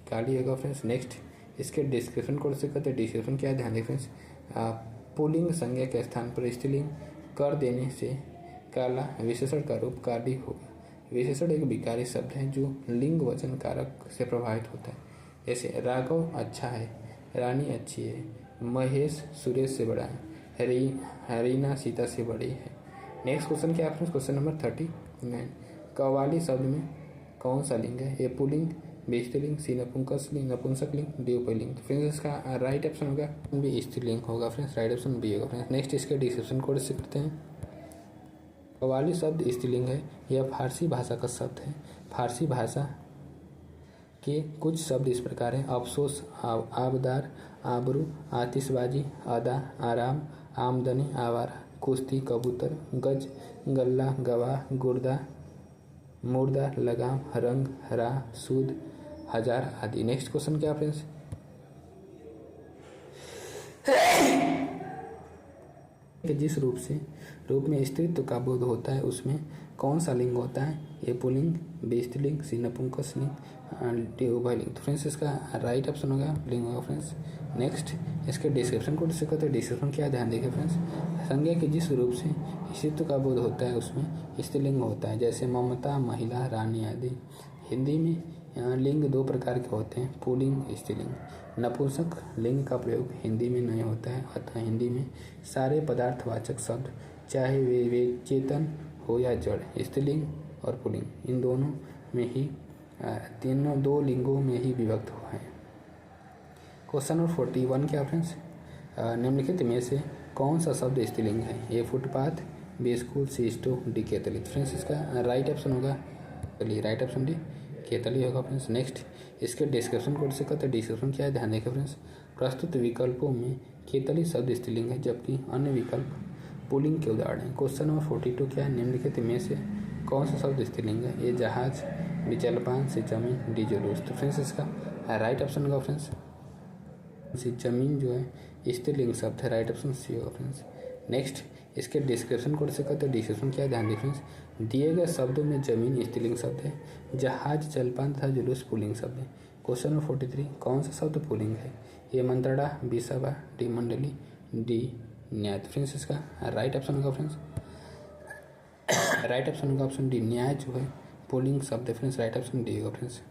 काली होगा फ्रेंड्स। नेक्स्ट इसके डिस्क्रिप्शन कोड से कहते हैं। डिस्क्रिप्शन क्या है ध्यान दें फ्रेंड्स, पुल्लिंग संज्ञा के स्थान पर स्त्रीलिंग कर देने से काला विशेषण का रूप काली होगा। विशेषण एक विकारी शब्द है जो लिंग वचन कारक से प्रभावित होता है, जैसे राघव अच्छा है, रानी अच्छी है, महेश सुरेश से बड़ा है, हरीना सीता से बड़ी है। नेक्स्ट क्वेश्चन क्या है? क्वेश्चन नंबर 39 कव्वाली शब्द में कौन सा लिंग है? ए पुल्लिंग, बी स्त्रीलिंग, सी नपुंसकलिंग, डी उभयलिंग। फ्रेंड्स इसका राइट ऑप्शन होगा बी स्त्रीलिंग होगा फ्रेंड्स। राइट ऑप्शन बी होगा फ्रेंड्स। नेक्स्ट इसके डिस्क्रिप्शन कोड से करते हैं। कव्वाली शब्द स्त्रीलिंग है, यह फारसी भाषा का शब्द है। फारसी भाषा के कुछ शब्द इस प्रकार हैं, अफसोस, आबदार, आबरू, आतिशबाजी, अदा, आराम, आमदनी, आवारा, कुश्ती, कबूतर, गज, गल्ला, गवाह, गुर्दा, मुर्दा, लगाम, रंग, राह, सूद, हजार आदि। नेक्स्ट क्वेश्चन क्या फ्रेंड्स, जिस रूप में स्त्रीत्व का बोध होता है उसमें कौन सा लिंग होता है? ए पुल्लिंग, बी स्त्रीलिंग, सी नपुंसकलिंग, डी उभयलिंग। तो फ्रेंड्स इसका राइट ऑप्शन होगा लिंग होगा फ्रेंड्स। नेक्स्ट इसके डिस्क्रिप्शन को डिस्कस करते हैं। डिस्क्रिप्शन क्या ध्यान देखें फ्रेंड्स, संज्ञा के जिस रूप से स्त्रीत्व का बोध होता है उसमें स्त्रीलिंग होता है, जैसे ममता, महिला, रानी आदि। हिंदी में लिंग दो प्रकार के होते हैं, पुल्लिंग, स्त्रीलिंग। नपुंसक लिंग का प्रयोग हिंदी में नहीं होता है, अतः हिंदी में सारे पदार्थवाचक शब्द चाहे वे चेतन हो या जड़, स्त्रीलिंग और पुल्लिंग इन दोनों में ही तीनों दो लिंगों में ही विभक्त हुआ है। क्वेश्चन नंबर 41 क्या फ्रेंड्स, निम्नलिखित में से कौन सा शब्द स्त्रीलिंग है? ए फुटपाथ, बी स्कूल, सी स्टोव, डी केतली। फ्रेंड्स इसका राइट ऑप्शन होगा राइट ऑप्शन डी केतली होगा फ्रेंड्स। नेक्स्ट इसके डिस्क्रिप्शन कोड से कहते हैं। डिस्क्रिप्शन क्या है ध्यान देखें फ्रेंड्स, प्रस्तुत विकल्पों में केतली शब्द स्त्रीलिंग है जबकि अन्य विकल्प पुल्लिंग के उदाहरण हैं। क्वेश्चन नंबर 42 क्या है, निम्नलिखित में से कौन सा शब्द स्त्रीलिंग है? ए जहाज, बी जलपान, सी जमीन, डी जुलूस। तो फ्रेंड्स इसका राइट ऑप्शन होगा फ्रेंड्स सी जमीन जो है स्त्रीलिंग शब्द है। राइट ऑप्शन सी होगा फ्रेंड्स। नेक्स्ट इसके डिस्क्रिप्शन कोड से कहते हैं। डिस्क्रिप्शन क्या ध्यान दें फ्रेंड्स, दिए गए शब्दों में जमीन स्त्रीलिंग शब्द है, जहाज, जलपान तथा जुलूस पुल्लिंग शब्द है। क्वेश्चन नंबर 43 कौन सा शब्द पुल्लिंग है? ए मंत्रणा, बी सभा, डी मंडली, डी न्याय। फ्रेंड्स इसका राइट ऑप्शन होगा फ्रेंड्स राइट ऑप्शन होगा ऑप्शन डी, न्याय जो है पुल्लिंग शब्द है फ्रेंड्स। राइट ऑप्शन डी होगा फ्रेंड्स।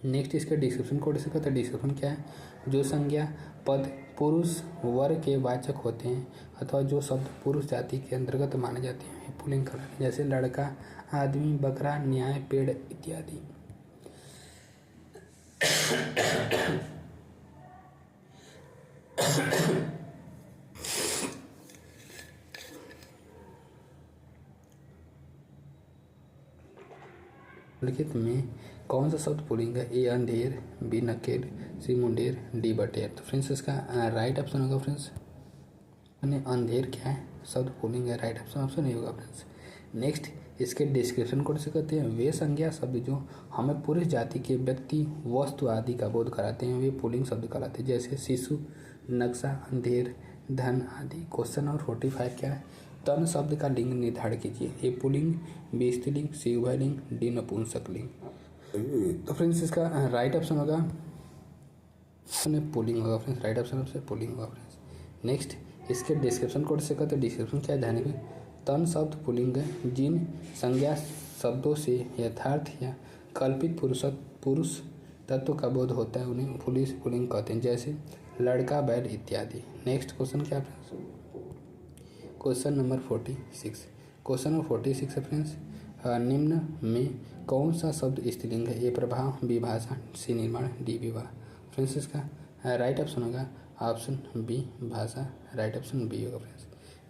नेक्स्ट इसके डिस्क्रिप्शन कोड से कहते हैं। डिस्क्रिप्शन क्या है? जो संज्ञा पद पुरुष वर्ग के वाचक होते हैं अथवा जो शब्द पुरुष जाति के अंतर्गत माने जाते हैं पुल्लिंग कहलाते हैं, जैसे लड़का, आदमी, बकरा, न्याय, पेड़ इत्यादि। लिखित में कौन सा शब्द पुल्लिंग है? ए अंधेर, बी नकेर, सी मुंडेर, डी बटेर। तो फ्रेंड्स इसका राइट ऑप्शन होगा फ्रेंड्स अंधेर क्या है? शब्द पुल्लिंग है, राइट ऑप्शन नहीं होगा फ्रेंड्स। नेक्स्ट इसके डिस्क्रिप्शन कोड से कहते हैं वे संज्ञा शब्द जो हमें पुरुष जाति के व्यक्ति, वस्तु आदि का बोध कराते हैं वे पुल्लिंग शब्द कहलाते हैं, जैसे शिशु, नक्शा, अंधेर, धन आदि। क्वेश्चन नंबर 45 क्या है? तन शब्द का लिंग निर्धारण कीजिए। ए पुल्लिंग, बी स्त्रीलिंग, सी उभयलिंग, डी नपुंसक लिंग। तो फ्रेंड्स इसका राइट ऑप्शन होगा पुल्लिंग होगा फ्रेंड्स, राइट ऑप्शन से पुल्लिंग होगा फ्रेंड्स। नेक्स्ट इसके डिस्क्रिप्शन कोड से कहते हैं डिस्क्रिप्शन क्या है? ध्यान रखें तन शब्द पुल्लिंग है जिन संज्ञा शब्दों से यथार्थ या कल्पित पुरुष तत्व का बोध होता है उन्हें पुल्लिंग कहते हैं, जैसे लड़का, बैल इत्यादि। नेक्स्ट क्वेश्चन क्या है friends? Question number 46। Question number 46 है फ्रेंड्स निम्न में कौन सा शब्द स्त्रीलिंग है? ए प्रभाव, बी भाषा, सी निर्माण, डी विवाह। फ्रेंड्स इसका राइट ऑप्शन होगा ऑप्शन बी भाषा, राइट ऑप्शन बी होगा फ्रेंड्स।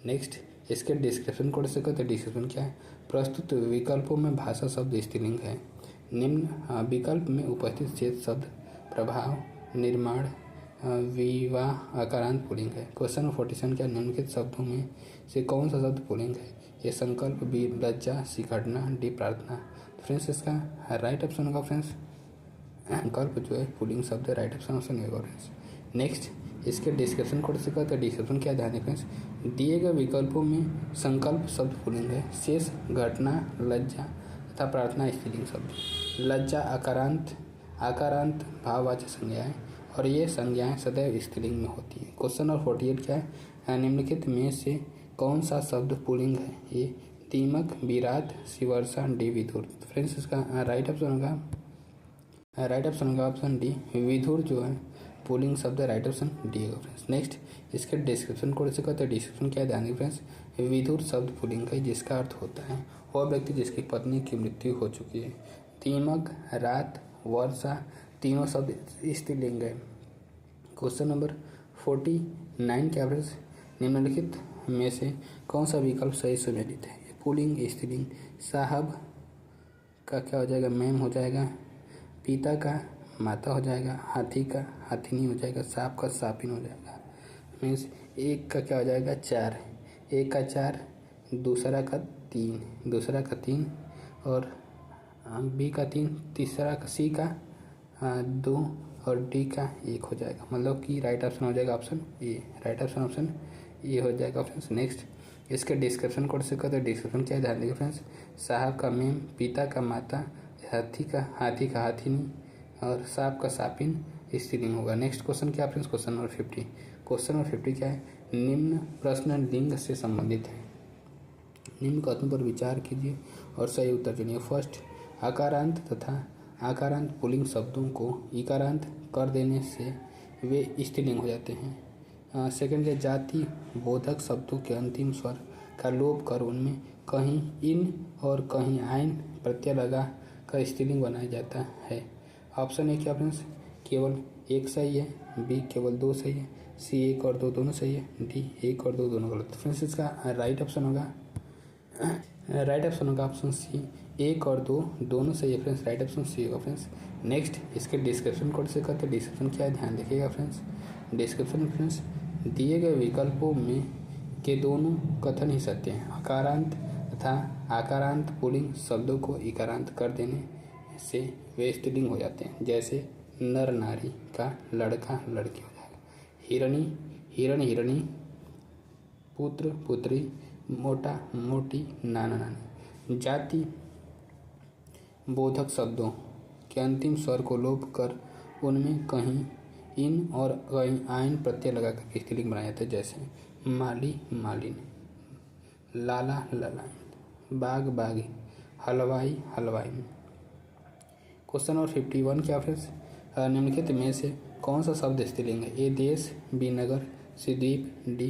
नेक्स्ट इसके डिस्क्रिप्शन कोड से कहते हैं डिस्क्रिप्शन क्या है? प्रस्तुत विकल्पों में भाषा शब्द स्त्रीलिंग है। निम्न विकल्प में उपस्थित शेष शब्द प्रभाव, निर्माण, विवाह आकारांत पुल्लिंग है। क्वेश्चन 47 क्या निम्नलिखित शब्दों में से कौन सा शब्द पुल्लिंग है? ये संकल्प, बी लज्जा, सी घटना, डी प्रार्थना। फ्रेंड्स इसका राइट ऑप्शन होगा फ्रेंड्स संकल्प जो है पुल्लिंग शब्द है, राइट ऑप्शन होगा फ्रेंड्स। नेक्स्ट इसके डिस्क्रिप्शन कोड से कहते हैं डिस्क्रिप्शन क्या ध्यान है फ्रेंड्स दिए गए विकल्पों में संकल्प शब्द पुल्लिंग है, शेष घटना, लज्जा तथा प्रार्थना स्त्रीलिंग शब्द। लज्जा आकारांत भाववाचक संज्ञाएं और ये संज्ञाएं सदैव स्त्रीलिंग में होती है। क्वेश्चन नंबर 48 क्या है? निम्नलिखित में से कौन सा शब्द पुल्लिंग है? ये दीमक, विराट, सी वर्षा, डी विधुर। फ्रेंड्स इसका राइट ऑप्शन होगा ऑप्शन डी विधुर जो है पुल्लिंग शब्द है, राइट ऑप्शन डी होगा फ्रेंड्स। नेक्स्ट इसके डिस्क्रिप्शन कोड से कहते हैं डिस्क्रिप्शन क्या ध्यान दें फ्रेंड्स विधुर शब्द पुल्लिंग है जिसका अर्थ होता है वह व्यक्ति जिसकी पत्नी की मृत्यु हो चुकी है। दीमक, रात, वर्षा तीनों शब्द स्त्रीलिंग है। क्वेश्चन नंबर 49 क्या फ्रेंड्स निम्नलिखित में से कौन सा विकल्प सही सुमेलित है? पुल्लिंग स्त्रीलिंग। साहब का क्या हो जाएगा? मैम हो जाएगा। पिता का माता हो जाएगा। हाथी का हाथिनी हो जाएगा। सांप का सापिन हो जाएगा। मीन्स एक का क्या हो जाएगा? 4। एक का 4, दूसरा का 3 और बी का 3, तीसरा का सी का 2 और डी का 1 हो जाएगा। मतलब कि राइट ऑप्शन हो जाएगा ऑप्शन ए, राइट ऑप्शन ए हो जाएगा फ्रेंड्स। नेक्स्ट इसके डिस्क्रिप्शन कोड से कहते हैं डिस्क्रिप्शन क्या है ध्यान देंगे फ्रेंड्स साहब का मेम, पिता का माता, हाथी का हाथिनी और सांप का सापिन स्त्रीलिंग होगा। नेक्स्ट क्वेश्चन क्या friends question number 50। Question number 50 क्या है? निम्न प्रश्न लिंग से संबंधित है। निम्न कथनों पर विचार कीजिए और सही उत्तर चुनिए। फर्स्ट आकारांत तथा आकारांत पुल्लिंग शब्दों को इकारांत कर देने से वे स्त्रीलिंग हो जाते हैं। सेकंड है जाति बोधक शब्दों के अंतिम स्वर का लोप कर उनमें कहीं इन और कहीं आइन प्रत्यय लगा कर स्त्रीलिंग बनाया जाता है। ऑप्शन ए क्या फ्रेंड्स केवल 1 सही है, बी केवल 2 सही है, सी 1 और 2 दोनों सही है, डी 1 और 2 दोनों गलत। फ्रेंड्स इसका राइट ऑप्शन होगा ऑप्शन सी 1 और 2 दोनों सही है फ्रेंड्स, राइट ऑप्शन सी होगा फ्रेंड्स। नेक्स्ट इसके डिस्क्रिप्शन कोड से कहते हैं डिस्क्रिप्शन क्या है ध्यान देखिएगा फ्रेंड्स। डिस्क्रिप्शन फ्रेंड्स दिए गए विकल्पों में के दोनों कथन ही सत्य हैं। अकारांत तथा आकारांत पुल्लिंग शब्दों को इकारांत कर देने से वे स्त्रीलिंग हो जाते हैं, जैसे नर नारी का लड़का लड़की हो जाएगा, हिरणी पुत्र पुत्री, मोटा मोटी, नाना नानी। जाति बोधक शब्दों के अंतिम स्वर को लोप कर उनमें कहीं इन और कहीं आइन प्रत्यय लगाकर स्त्रीलिंग बनाया जाता है, जैसे माली मालिन, लाला ललाइन, बाग बागी, हलवाई हलवाइन। क्वेश्चन नंबर 51 क्या फ्रेंड्स, निम्नलिखित में से कौन सा शब्द स्त्रीलिंग है? ए देश, बी नगर, सी द्वीप, डी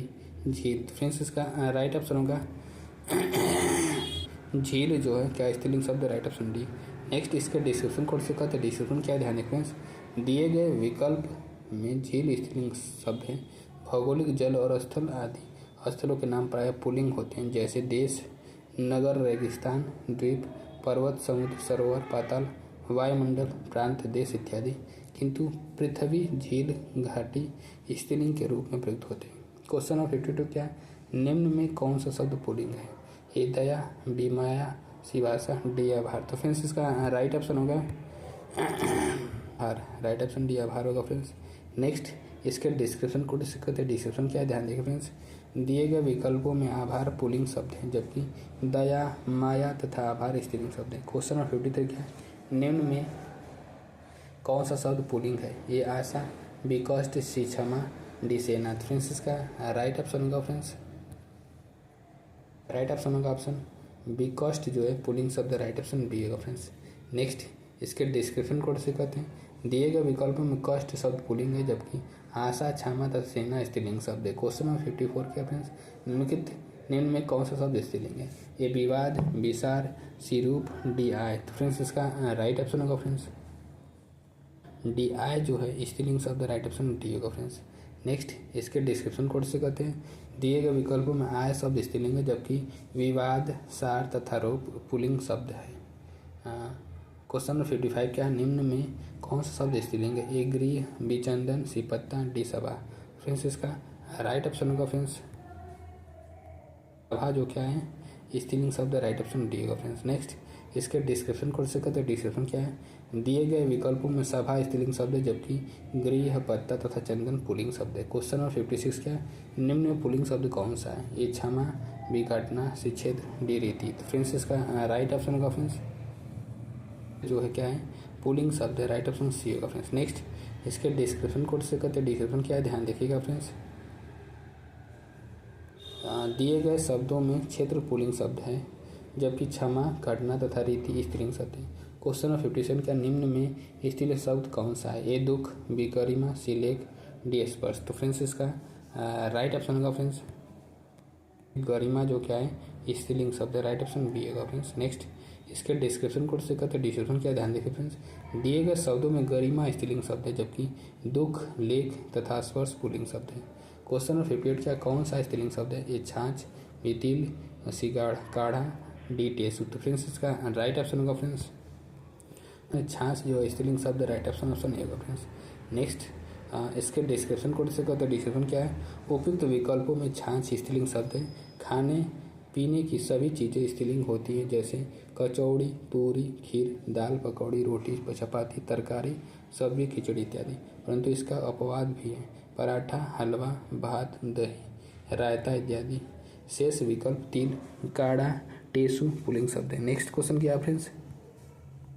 झील। तो फ्रेंड्स इसका राइट ऑप्शन होगा झील जो है क्या स्त्रीलिंग शब्द, राइट ऑप्शन डी। नेक्स्ट इसके डिस्क्रिप्शन को से कहते हैं, डिस्क्रिप्शन क्या ध्यान दें फ्रेंड्स, दिए गए विकल्प में झील स्त्रीलिंग शब्द है। भौगोलिक जल और स्थल आदि स्थलों के नाम प्रायः पुल्लिंग होते हैं, जैसे देश, नगर, रेगिस्तान, द्वीप, पर्वत, समुद्र, सरोवर, पाताल, वायुमंडल, प्रांत, देश इत्यादि। किंतु पृथ्वी, झील, घाटी स्त्रीलिंग के रूप में प्रयुक्त होते हैं। क्वेश्चन नंबर 52 क्या, निम्न में कौन सा शब्द पुल्लिंग है? ए दया, बी माया, सी भाषा, डी आभार। तो फ्रेंड्स इसका राइट ऑप्शन होगा आभार, राइट ऑप्शन डी आभार होगा फ्रेंड्स। नेक्स्ट इसके डिस्क्रिप्शन को कहते हैं, डिस्क्रिप्शन क्या है ध्यान देंगे फ्रेंड्स, दिए गए विकल्पों में आभार पुल्लिंग शब्द है, जबकि दया, माया तथा आभार स्त्रीलिंग शब्द है। क्वेश्चन नंबर 53 क्या है, निम्न में कौन सा शब्द पुल्लिंग है? ए आशा, बी कष्ट, सी क्षमा, डी सेना। फ्रेंड्स इसका राइट ऑप्शन होगा फ्रेंड्स, राइट ऑप्शन होगा ऑप्शन बी कष्ट जो है पुल्लिंग शब्द, राइट ऑप्शन बी होगा फ्रेंड्स। नेक्स्ट इसके डिस्क्रिप्शन कोड से कहते हैं, दिए गए विकल्पों में कष्ट शब्द पुल्लिंग है, जबकि आशा, क्षमा तथा सेना स्त्रीलिंग शब्द है। क्वेश्चन नंबर 54 क्या फ्रेंड्स, निम्न में कौन सा शब्द स्त्रीलिंग है? ए विवाद, बी सार, सी रूप, डी आय। तो फ्रेंड्स इसका राइट ऑप्शन होगा फ्रेंड्स डी आय जो है स्त्रीलिंग शब्द, राइट ऑप्शन डी होगा फ्रेंड्स। नेक्स्ट इसके डिस्क्रिप्शन कोड से कहते हैं, दिए गए विकल्पों में आय शब्द स्त्रीलिंग है, जबकि विवाद, सार तथा रूप पुल्लिंग शब्द है। क्वेश्चन नंबर 55 क्या है, निम्न में कौन सा शब्द स्त्रीलिंग है? ए गृह, बी चंदन, सी पत्ता, डी सभा। फ्रेंड्स इसका राइट ऑप्शन होगा फ्रेंड्स सभा जो क्या है स्त्रीलिंग शब्द, राइट ऑप्शन डी होगा फ्रेंड्स। नेक्स्ट इसके डिस्क्रिप्शन कोड से कहते हैं, डिस्क्रिप्शन क्या है, दिए गए विकल्पों में सभा स्त्रीलिंग शब्द है, जबकि गृह, पत्ता तथा चंदन पुल्लिंग शब्द है। क्वेश्चन नंबर 56 क्या है, निम्न में पुल्लिंग शब्द कौन सा है? ए क्षमा, बी काटना, सी छेद, डी रीति। तो फ्रेंड्स इसका राइट ऑप्शन होगा फ्रेंड्स जो है क्या है पुल्लिंग शब्द है, राइट ऑप्शन सी होगा फ्रेंड्स। नेक्स्ट इसके डिस्क्रिप्शन कोड से कहते हैं, डिस्क्रिप्शन क्या है ध्यान देखिएगा फ्रेंड्स, दिए गए शब्दों में क्षेत्र पुल्लिंग शब्द है, जबकि क्षमा, काटना तथा रीति स्त्रीलिंग शब्द है। क्वेश्चन नंबर 57 क्या, निम्न में स्त्रीलिंग शब्द कौन सा है? ए दुख, बी गरिमा, सी लेख, डी स्पर्श। तो फ्रेंड्स इसका राइट ऑप्शन होगा फ्रेंड्स गरिमा जो क्या है स्त्रीलिंग शब्द है, राइट ऑप्शन बी होगा फ्रेंड्स। नेक्स्ट इसके डिस्क्रिप्शन कोड से कहते हैं, डिस्क्रिप्शन क्या ध्यान देखिए फ्रेंड्स, दिए गए शब्दों में गरिमा स्त्रीलिंग शब्द है, जबकि दुख, लेख तथा स्पर्श पुल्लिंग शब्द है। क्वेश्चन नंबर 58 क्या, कौन सा स्त्रीलिंग शब्द है? ए छाछ, बी तिल, सी काढ़ा, डी टेसु। तो फ्रेंड्स इसका राइट ऑप्शन होगा फ्रेंड्स छाछ जो है स्त्रीलिंग शब्द, राइट ऑप्शन ऑप्शन ए होगा फ्रेंड्स। नेक्स्ट इसके डिस्क्रिप्शन कोड से कहते हैं, डिस्क्रिप्शन क्या है, उपयुक्त विकल्पों में छाछ स्त्रीलिंग शब्द है, खाने पीने की सभी चीज़ें स्त्रीलिंग होती हैं, जैसे कचौड़ी, पूरी, खीर, दाल, पकौड़ी, रोटी, चपाती, तरकारी, सब्जी, खिचड़ी इत्यादि। परंतु इसका अपवाद भी है, पराठा, हलवा, भात, दही, रायता इत्यादि। शेष विकल्प तिल, काढ़ा, टेसु पुल्लिंग शब्द है। नेक्स्ट क्वेश्चन क्या फ्रेंड्स,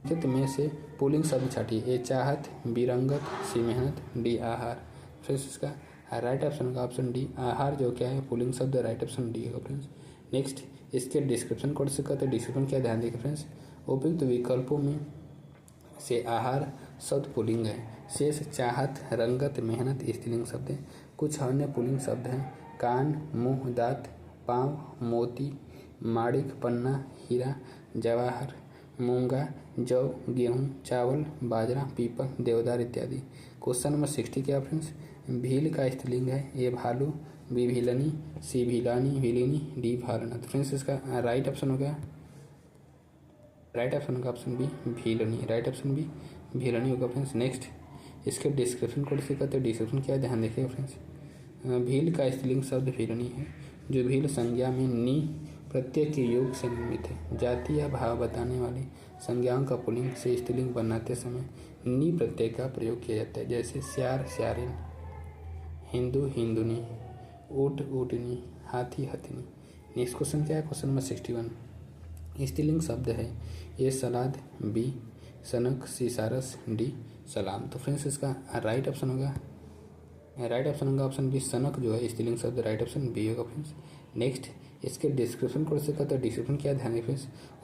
चित्र में से पुल्लिंग शब्द छाटिए। ए चाहत, बी रंगत, सी मेहनत, डी आहार। फ्रेंड्स इसका राइट ऑप्शन होगा ऑप्शन डी आहार जो क्या है पुल्लिंग शब्द, राइट ऑप्शन डी होगा फ्रेंड्स। नेक्स्ट इसके डिस्क्रिप्शन कोड से कहते हैं, डिस्क्रिप्शन क्या ध्यान देखिए फ्रेंड्स, उपयुक्त विकल्पों में से आहार शब्द पुल्लिंग है, शेष चाहत, रंगत, मेहनत स्त्रीलिंग शब्द है। कुछ अन्य पुल्लिंग शब्द हैं, कान, मुंह, दांत, पाँव, मोती, माणिक, पन्ना, हीरा, जवाहर, मूंगा, जौ, गेहूँ, चावल, बाजरा, पीपल, देवदार इत्यादि। क्वेश्चन नंबर 60 क्या फ्रेंड्स, भील का स्त्रीलिंग है? ए भालू, बी भीलनी, सी भीलानी, भीलिनी, डी भालना। तो फ्रेंड्स इसका राइट ऑप्शन होगा ऑप्शन बी भीलनी, राइट ऑप्शन बी भीलनी होगा फ्रेंड्स। नेक्स्ट इसके डिस्क्रिप्शन कोड से कहते हैं, डिस्क्रिप्शन क्या है ध्यान देखिएगा फ्रेंड्स, भील का स्त्रीलिंग शब्द भीलनी है, जो भील संज्ञा में नी प्रत्यय के योग से निर्मित है। जाति या भाव बताने वाली संज्ञाओं का पुल्लिंग से स्त्रीलिंग बनाते समय नी प्रत्यय का प्रयोग किया जाता है, जैसे श्यार, श्यारिन, हिंदू, हिंदुनी, ऊँट, ऊँटनी, हाथी, हथिनी। नेक्स्ट क्वेश्चन क्या है, क्वेश्चन नंबर 61 स्त्रीलिंग शब्द है? ए सलाद, बी सनक, सी सारस, डी सलाम। तो फ्रेंड्स इसका राइट ऑप्शन होगा ऑप्शन बी सनक जो है स्त्रीलिंग शब्द, राइट ऑप्शन बी होगा फ्रेंड्स। नेक्स्ट इसके डिस्क्रिप्शन कोड से कहते हैं डिस्क्रिप्शन क्या ध्यान रखें।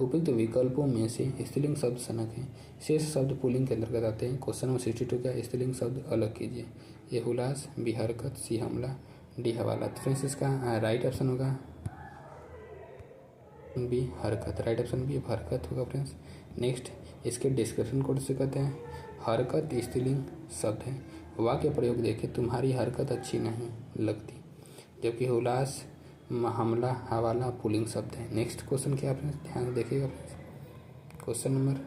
उपयुक्त विकल्पों में से स्त्रीलिंग शब्द सनक है, शेष शब्द पुल्लिंग के अंतर्गत आते हैं। क्वेश्चन नंबर 62 क्या स्त्रीलिंग शब्द अलग कीजिए। ए हुलास, बी हरकत, सी हमला, डी हवाला। तो फ्रेंड्स इसका राइट ऑप्शन होगा बी हरकत। राइट ऑप्शन बी हरकत होगा फ्रेंड्स। नेक्स्ट इसके डिस्क्रिप्शन कोड से कहते हैं हरकत स्त्रीलिंग शब्द है। वाक्य प्रयोग देखें, तुम्हारी हरकत अच्छी नहीं लगती, जबकि हुलास, हमला, हवाला पुल्लिंग शब्द है। नेक्स्ट क्वेश्चन क्या फ्रेंड्स ध्यान देखिएगा फ्रेंड्स। क्वेश्चन नंबर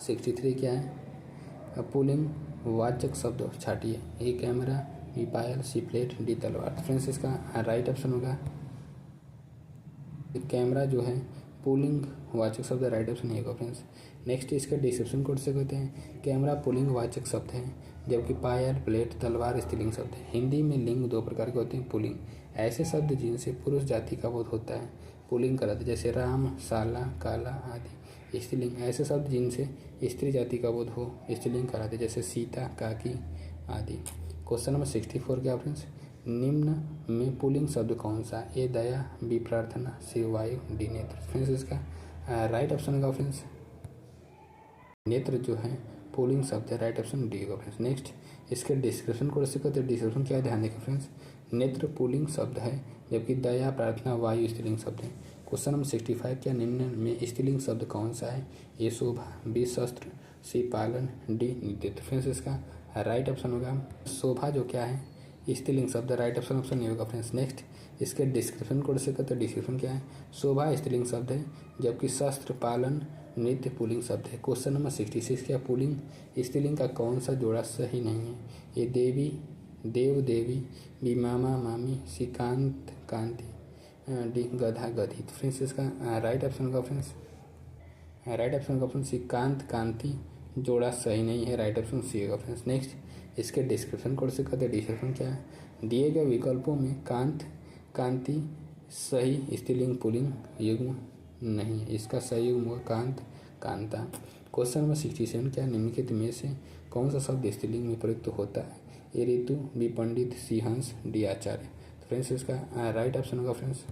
63 क्या है। पुल्लिंग वाचक शब्द छाटिए। ए कैमरा, बी पायल, सी प्लेट, डी तलवार। फ्रेंड्स इसका राइट ऑप्शन होगा कैमरा जो है पुल्लिंग वाचक शब्द, राइट ऑप्शन होगा फ्रेंड्स। नेक्स्ट इसका डिस्क्रिप्शन कोड से कहते हैं कैमरा पुल्लिंग वाचक शब्द है, जबकि पायल, प्लेट, तलवार स्त्रीलिंग शब्द है। हिंदी में लिंग दो प्रकार के होते हैं। पुल्लिंग ऐसे शब्द जिनसे पुरुष जाति का बोध होता है, पुल्लिंग कराते, जैसे राम, साला, काला आदि। स्त्रीलिंग ऐसे शब्द जिनसे स्त्री जाति का बोध हो, स्त्रीलिंग कराते, जैसे सीता, काकी आदि। क्वेश्चन नंबर 64 क्या फ्रेंड्स, निम्न में पुल्लिंग शब्द कौन सा। ए दया, बी प्रार्थना, सी वायु, डी नेत्र। फ्रेंड्स इसका राइट ऑप्शन होगा फ्रेंड्स नेत्र जो है पुल्लिंग शब्द है, राइट ऑप्शन डी होगा फ्रेंड्स। नेक्स्ट इसके डिस्क्रिप्शन को कहते हैं डिस्क्रिप्शन क्या ध्यान देखें फ्रेंड्स। नेत्र पुल्लिंग शब्द है, जबकि दया, प्रार्थना, वायु स्त्रीलिंग शब्द है। क्वेश्चन नंबर 65 क्या निम्न में स्त्रीलिंग शब्द कौन सा है। ए शोभा, बी शस्त्र, सी पालन, डी नित्य। फ्रेंड्स इसका राइट ऑप्शन होगा शोभा जो क्या है स्त्रीलिंग शब्द, राइट ऑप्शन नहीं होगा फ्रेंड्स। नेक्स्ट इसके डिस्क्रिप्शन कोड से कहते हैं डिस्क्रिप्शन क्या है। शोभा स्त्रीलिंग शब्द है, जबकि शस्त्र, पालन, नृत्य पुल्लिंग शब्द है। क्वेश्चन नंबर 66 क्या पुल्लिंग स्त्रीलिंग का कौन सा जोड़ा सही नहीं है। ये देवी, देव, देवी, बी मामा, मामी, सी कांत, कांति, डी गधा, गधी। तो फ्रेंड्स इसका राइट ऑप्शन होगा फ्रेंड्स राइट ऑप्शन होगा फ्रेंड्स सी कांत, कांति जोड़ा सही नहीं है, राइट ऑप्शन सी होगा फ्रेंड्स। नेक्स्ट इसके डिस्क्रिप्शन कोड से कहते हैं डिस्क्रिप्शन क्या है। दिए गए विकल्पों में कांत, कांति सही स्त्रीलिंग पुल्लिंग युग्म नहीं है, इसका सही युग्म होगा कांत, कांता। क्वेश्चन नंबर 67 क्या निम्नलिखित में से कौन सा शब्द स्त्रीलिंग में प्रयुक्त होता है। ए ऋतु, बी पंडित, सी हंस, डी आचार्य। तो फ्रेंड्स इसका राइट ऑप्शन होगा फ्रेंड्स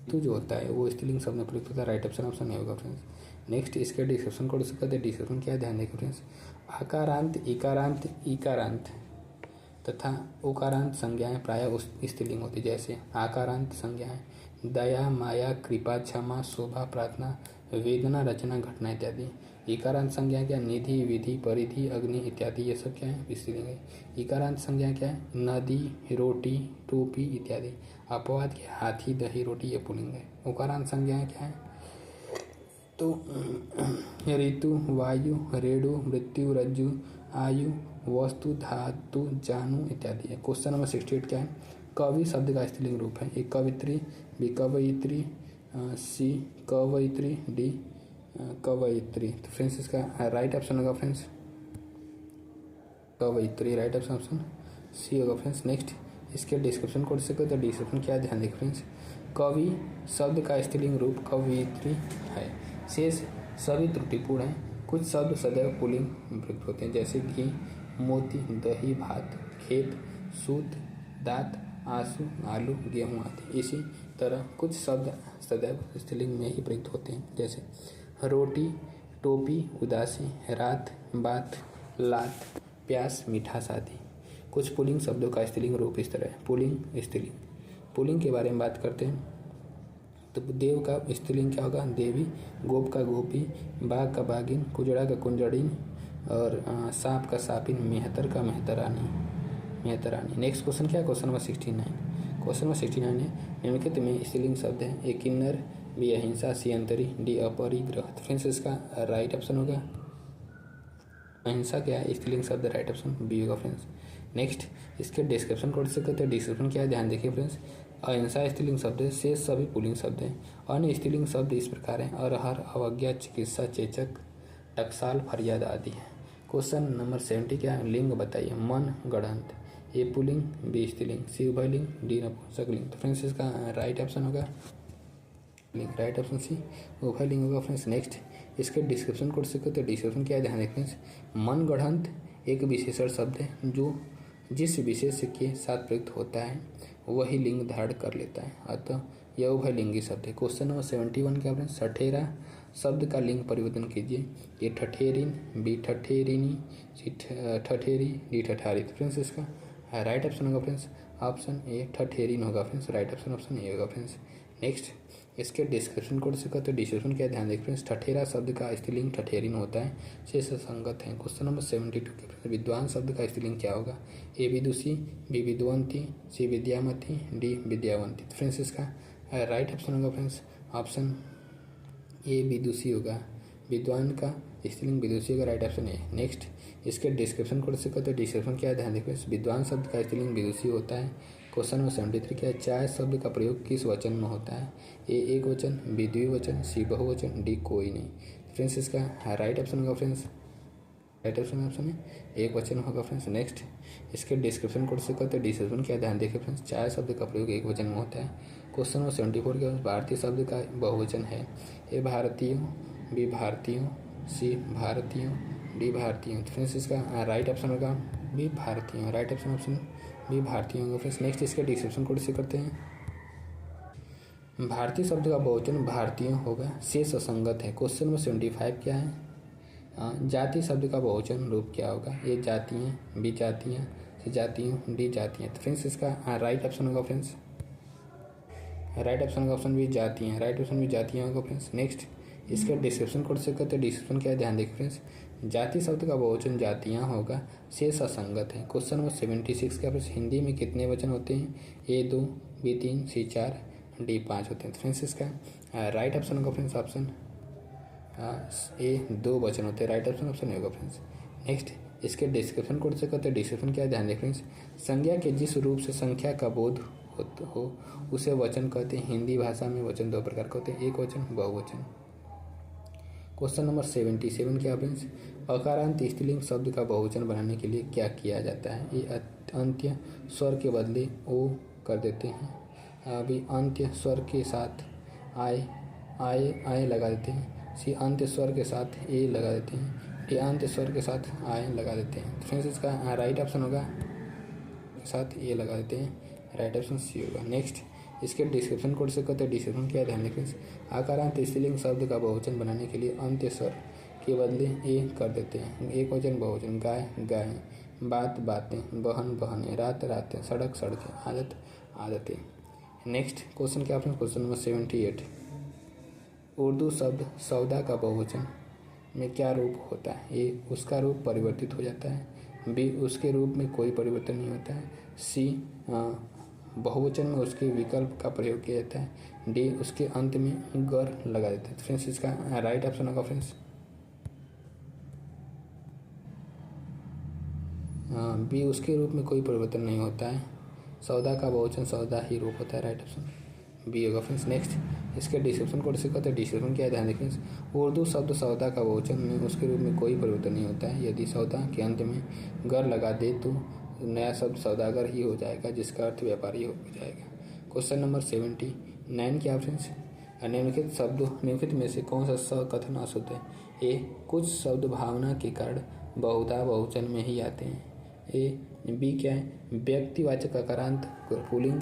ऋतु जो होता है वो स्त्रीलिंग शब्द में प्रयुक्त होता है, राइट ऑप्शन नहीं होगा फ्रेंड्स। नेक्स्ट इसके डिस्क्रिप्शन कोड से कहते हैं डिस्क्रिप्शन क्या ध्यान देखें फ्रेंड्स। आकारांत, इकारांत, ईकारांत तथा उकारांत संज्ञाएं प्रायः स्त्रीलिंग होती है, जैसे आकारांत संज्ञाएं दया, माया, कृपा, क्षमा, शोभा, प्रार्थना, वेदना, रचना, घटना इत्यादि। इकारांत संज्ञा क्या निधि, विधि, परिधि, अग्नि इत्यादि, ये सब क्या है स्त्रीलिंग है। इकारांत संज्ञा क्या है नदी, रोटी, टोपी इत्यादि। अपवाद क्या हाथी, दही, रोटी, ये पुल्लिंग है। उकारांत संज्ञाएं क्या है तो ऋतु, वायु, रेणु, मृत्यु, रज्जु, आयु, वस्तु, धातु, जानू इत्यादि है। क्वेश्चन नंबर 68 क्या है कवि शब्द का स्त्रीलिंग रूप है। ए कवित्री, बी कवयित्री, सी कवयित्री, डी कवयित्री। तो फ्रेंड्स इसका राइट ऑप्शन होगा फ्रेंड्स कवयित्री, राइट ऑप्शन सी होगा फ्रेंड्स। नेक्स्ट इसके डिस्क्रिप्शन कोड से कहते हैं डिस्क्रिप्शन क्या ध्यान देखें फ्रेंड्स। कवि शब्द का स्त्रीलिंग रूप कवयित्री है, शेष सभी त्रुटिपूर्ण हैं। कुछ शब्द सदैव पुल्लिंग में प्रयुक्त होते हैं, जैसे घी, मोती, दही, भात, खेत, सूत, दांत, आंसू, आलू, गेहूं आदि। इसी तरह कुछ शब्द सदैव स्त्रीलिंग में ही प्रयुक्त होते हैं, जैसे रोटी, टोपी, उदासी, रात, बात, लात, प्यास, मिठास आदि। कुछ पुल्लिंग शब्दों का स्त्रीलिंग रूप इस तरह है। पुल्लिंग, स्त्रीलिंग। पुल्लिंग के बारे में बात करते हैं तो देव का स्त्रीलिंग क्या होगा देवी, गोप का गोपी, बाघ का बागिन, कुजड़ा का कुंजड़िन और सांप का सापिन, मेहतर का मेहतरानी, मेहतरानी। नेक्स्ट क्वेश्चन क्या है क्वेश्चन नंबर 69। क्वेश्चन नंबर 69 है निम्नलिखित में स्त्रीलिंग शब्द है। ए किन्नर, बी अहिंसा, सी अंतरी, डी अपरिग्रह। फ्रेंड्स इसका राइट ऑप्शन होगा अहिंसा क्या है स्त्रीलिंग शब्द, राइट ऑप्शन बी होगा फ्रेंड्स। नेक्स्ट इसके डिस्क्रिप्शन कोड से कहते हैं डिस्क्रिप्शन क्या है ध्यान देखिए फ्रेंड्स। अहिंसा स्त्रीलिंग शब्द है, शेष सभी पुल्लिंग शब्द हैं। अन्य स्त्रीलिंग शब्द इस प्रकार हैं अरहर, अवज्ञा, चिकित्सा, चेचक, टकसाल, फरियाद आदि है। क्वेश्चन नंबर 70 क्या है लिंग बताइए। मन, गढ़ंत। ए पुल्लिंग, बी स्त्रीलिंग, सी उभयलिंग, डी नपुंसकलिंग। तो फ्रेंड्स इसका राइट ऑप्शन होगा राइट ऑप्शन सी उभयलिंग होगा फ्रेंड्स। नेक्स्ट इसके डिस्क्रिप्शन कोड से कहते हैं डिस्क्रिप्शन क्या है ध्यान रखते हैं। मन गढ़ंत एक विशेषण शब्द है जो जिस विशेष के साथ प्रयुक्त होता है वही लिंग धारण कर लेता है, अतः यह उभयलिंगी शब्द है। क्वेश्चन नंबर 71 क्या फ्रेंड्स, ठठेरा शब्द का लिंग परिवर्तन कीजिए। ए ठठेरिन, बी ठठेरिनी, सी ठठेरी, डी ठठारी। तो फ्रेंड्स इसका राइट ऑप्शन होगा फ्रेंड्स ऑप्शन ए ठठेरिन होगा friends. Right option option A होगा फ्रेंड्स। नेक्स्ट इसके डिस्क्रिप्शन कोड से कहते हैं। डिस्क्रिप्शन क्या ध्यान देखिए फ्रेंड्स, ठठेरा शब्द का स्त्रीलिंग ठठेरिन होता है, से संगत है। क्वेश्चन नंबर 72 के फ्रेंड्स, विद्वान शब्द का स्त्रीलिंग क्या होगा। ए विदुषी, बी विद्वंती, सी विद्यामती, डी विद्यावंती। तो फ्रेंड्स इसका राइट ऑप्शन होगा फ्रेंड्स ऑप्शन ए विदुषी होगा। विद्वान का स्त्रीलिंग विदुषी होगा, राइट ऑप्शन ए। नेक्स्ट इसके डिस्क्रिप्शन कोड से कहते हैं। डिस्क्रिप्शन क्या है ध्यान देखिए, विद्वान शब्द का स्त्रीलिंग विदुषी होता है। क्वेश्चन नंबर 73 क्या है, चाय शब्द का प्रयोग किस वचन में होता है। ए एक वचन, बी द्विवचन, सी बहुवचन, डी कोई नहीं। फ्रेंड्स इसका राइट ऑप्शन होगा फ्रेंड्स राइट ऑप्शन ऑप्शन है एक वचन होगा फ्रेंड्स। नेक्स्ट इसके डिस्क्रिप्शन कोड से कहते हैं। डिस्क्रिप्शन क्या ध्यान देखिए फ्रेंड्स, चाय शब्द का प्रयोग एक वचन में होता है। क्वेश्चन नंबर 74 के भारतीय शब्द का बहुवचन है। ए भारतीयों, बी भारतीयों, सी भारतीयों, डी भारतीयों। तो फ्रेंड्स इसका राइट ऑप्शन होगा बी भारतीयों। राइट ऑप्शन ऑप्शन बी भारतीयों होगा फ्रेंड्स। नेक्स्ट इसके डिस्क्रिप्शन कोड से करते हैं। भारतीय शब्द का बहुवचन भारतीयों होगा, से ससंगत है। क्वेश्चन नंबर 75 क्या है, जाति शब्द का बहुवचन रूप क्या होगा। ए जातियाँ, बी जातियाँ, सी जातियों, डी जातियाँ। तो फ्रेंड्स इसका राइट ऑप्शन होगा फ्रेंड्स राइट ऑप्शन होगा ऑप्शन बी जातियाँ। राइट ऑप्शन बी जातियाँ होगा फ्रेंड्स। नेक्स्ट इसका डिस्क्रिप्शन कोड से कहते हैं। डिस्क्रिप्शन क्या है ध्यान देखिए फ्रेंड्स, जाति शब्द का बहुवचन जातियाँ होगा, से असंगत है। क्वेश्चन नंबर 76 का फ्रेंड्स, हिंदी में कितने वचन होते हैं। ए 2, बी 3, सी 4, डी 5 होते हैं। तो फ्रेंड्स इसका राइट ऑप्शन होगा फ्रेंड्स ऑप्शन ए 2 वचन होते हैं। राइट ऑप्शन ऑप्शन ए होगा फ्रेंड्स। नेक्स्ट इसके डिस्क्रिप्शन कोड से कहते हैं। डिस्क्रिप्शन क्या है ध्यान देखिए फ्रेंड्स, संज्ञा के जिस रूप से संख्या का बोध हो उसे वचन कहते हैं। हिंदी भाषा में वचन 2 प्रकार के होते हैं, एक वचन, बहुवचन। क्वेश्चन नंबर 77 क्या फ्रेंड्स, अकारांत स्त्रीलिंग शब्द का बहुवचन बनाने के लिए क्या किया जाता है। ये अंत्य स्वर के बदले ओ कर देते हैं, अभी अंत्य स्वर के साथ आए आए आए लगा देते हैं, सी अंत्य स्वर के साथ ए लगा देते हैं, डी अंत्य स्वर के साथ आए लगा देते हैं। फ्रेंड्स इसका राइट ऑप्शन होगा के साथ ए लगा देते हैं, राइट ऑप्शन सी होगा। नेक्स्ट इसके डिस्क्रिप्शन कोड से कहते हैं। डिस्क्रिप्शन क्या ध्यान रखें, आकारांत स्त्रीलिंग शब्द का बहुवचन बनाने के लिए अंत्य स्वर के बदले ए कर देते हैं। एक वचन बहुवचन, गाय गायें, बात बातें, बहन बहनें, रात रातें, सड़क सड़कें, आदत आदतें। नेक्स्ट क्वेश्चन क्या ऑप्शन, क्वेश्चन नंबर 78, उर्दू शब्द सौदा का बहुवचन में क्या रूप होता है। ए उसका रूप परिवर्तित हो जाता है, बी उसके रूप में कोई परिवर्तन नहीं होता है, सी बहुवचन में उसके विकल्प का प्रयोग किया जाता है, डी उसके अंत में गर लगा देते हैं। फ्रेंड्स इसका राइट ऑप्शन होगा फ्रेंड्स बी उसके रूप में कोई परिवर्तन नहीं होता है, सौदा का बहुवचन सौदा ही रूप होता है, राइट ऑप्शन बी होगा फ्रेंड्स। नेक्स्ट इसके डिस्क्रिप्शन को कहते हैं। डिस्क्रिप्शन क्या है ध्यान देखें, उर्दू शब्द सौदा का बहुवचन में उसके रूप में कोई परिवर्तन नहीं होता है। यदि सौदा के अंत में गर लगा दे तो नया शब्द सौदागर ही हो जाएगा, जिसका अर्थ व्यापारी हो जाएगा। क्वेश्चन नंबर 79 क्या फ्रेंड्स, निम्नलिखित शब्दों निम्नलिखित में से कौन सा सकथन अशुद्ध है। ए कुछ शब्द भावना के कारण बहुधा बहुवचन में ही आते हैं। ए बी क्या है, व्यक्तिवाचक अकारांत पुल्लिंग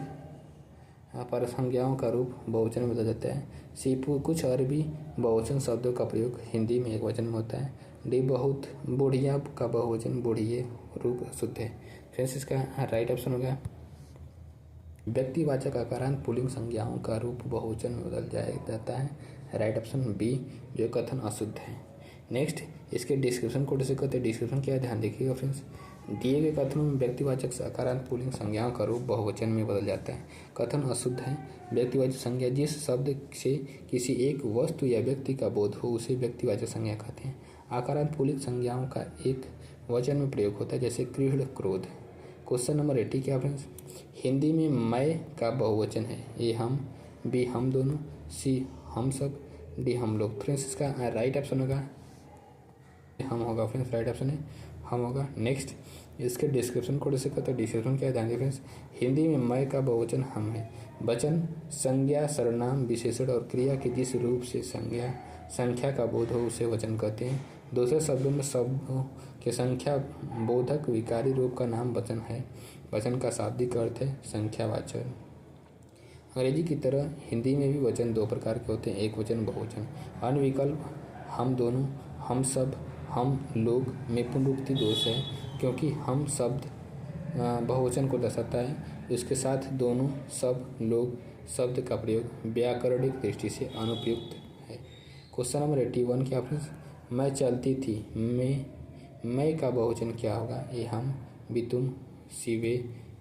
पर संज्ञाओं का रूप बहुवचन में बदल जाता है। सी कुछ अरबी बहुवचन शब्दों का प्रयोग हिंदी में एक वचन में होता है। डी बहुत बुढ़िया का बहुवचन बुढ़िए रूप शुद्ध है। फ्रेंड्स इसका राइट ऑप्शन होगा व्यक्तिवाचक अकारांत पुल्लिंग संज्ञाओं का रूप बहुवचन में बदल जाता है, राइट ऑप्शन बी जो कथन अशुद्ध है। नेक्स्ट इसके डिस्क्रिप्शन कोड से कहते हैं। डिस्क्रिप्शन क्या है ध्यान देखिएगा फ्रेंड्स, दिए गए कथनों में व्यक्तिवाचक अकारांत पुल्लिंग संज्ञाओं का रूप बहुवचन में बदल जाता है। कथन अशुद्ध है। व्यक्तिवाचक संज्ञा जिस शब्द से किसी एक वस्तु या व्यक्ति का बोध हो उसे व्यक्तिवाचक संज्ञा कहते हैं। आकारांत पुल्लिंग संज्ञाओं का एक वचन में प्रयोग होता है, जैसे क्रीड़ क्रोध। क्वेश्चन नंबर 80 क्या फ्रेंड्स, हिंदी में मैं का बहुवचन है। ए हम, बी हम दोनों, सी हम सब, डी हम लोग। फ्रेंड्स इसका राइट ऑप्शन होगा हम होगा फ्रेंड्स, राइट ऑप्शन है हम होगा। नेक्स्ट इसके डिस्क्रिप्शन कोड से कहते हैं। डिस्क्रिप्शन क्या है ध्यान दें फ्रेंड्स, हिंदी में मैं का बहुवचन हम है। वचन संज्ञा सर्वनाम विशेषण और क्रिया के जिस रूप से संख्या का बोध हो उसे वचन कहते हैं। दूसरे शब्दों में शब्दों के संख्या बोधक विकारी रूप का नाम वचन है। वचन का शाब्दिक अर्थ है संख्यावाचक। अंग्रेजी की तरह हिंदी में भी वचन दो प्रकार के होते हैं, एक वचन बहुवचन। अन्य विकल्प हम दोनों, हम सब, हम लोग में पुनरुक्ति दोष है, क्योंकि हम शब्द बहुवचन को दर्शाता है। इसके साथ दोनों, सब, लोग शब्द का प्रयोग व्याकरणिक दृष्टि से अनुपयुक्त है। क्वेश्चन नंबर 81 क्या फ्रेंड्स, मैं चलती थी, मैं का बहुवचन क्या होगा? ए हम, बी तुम, सी वे,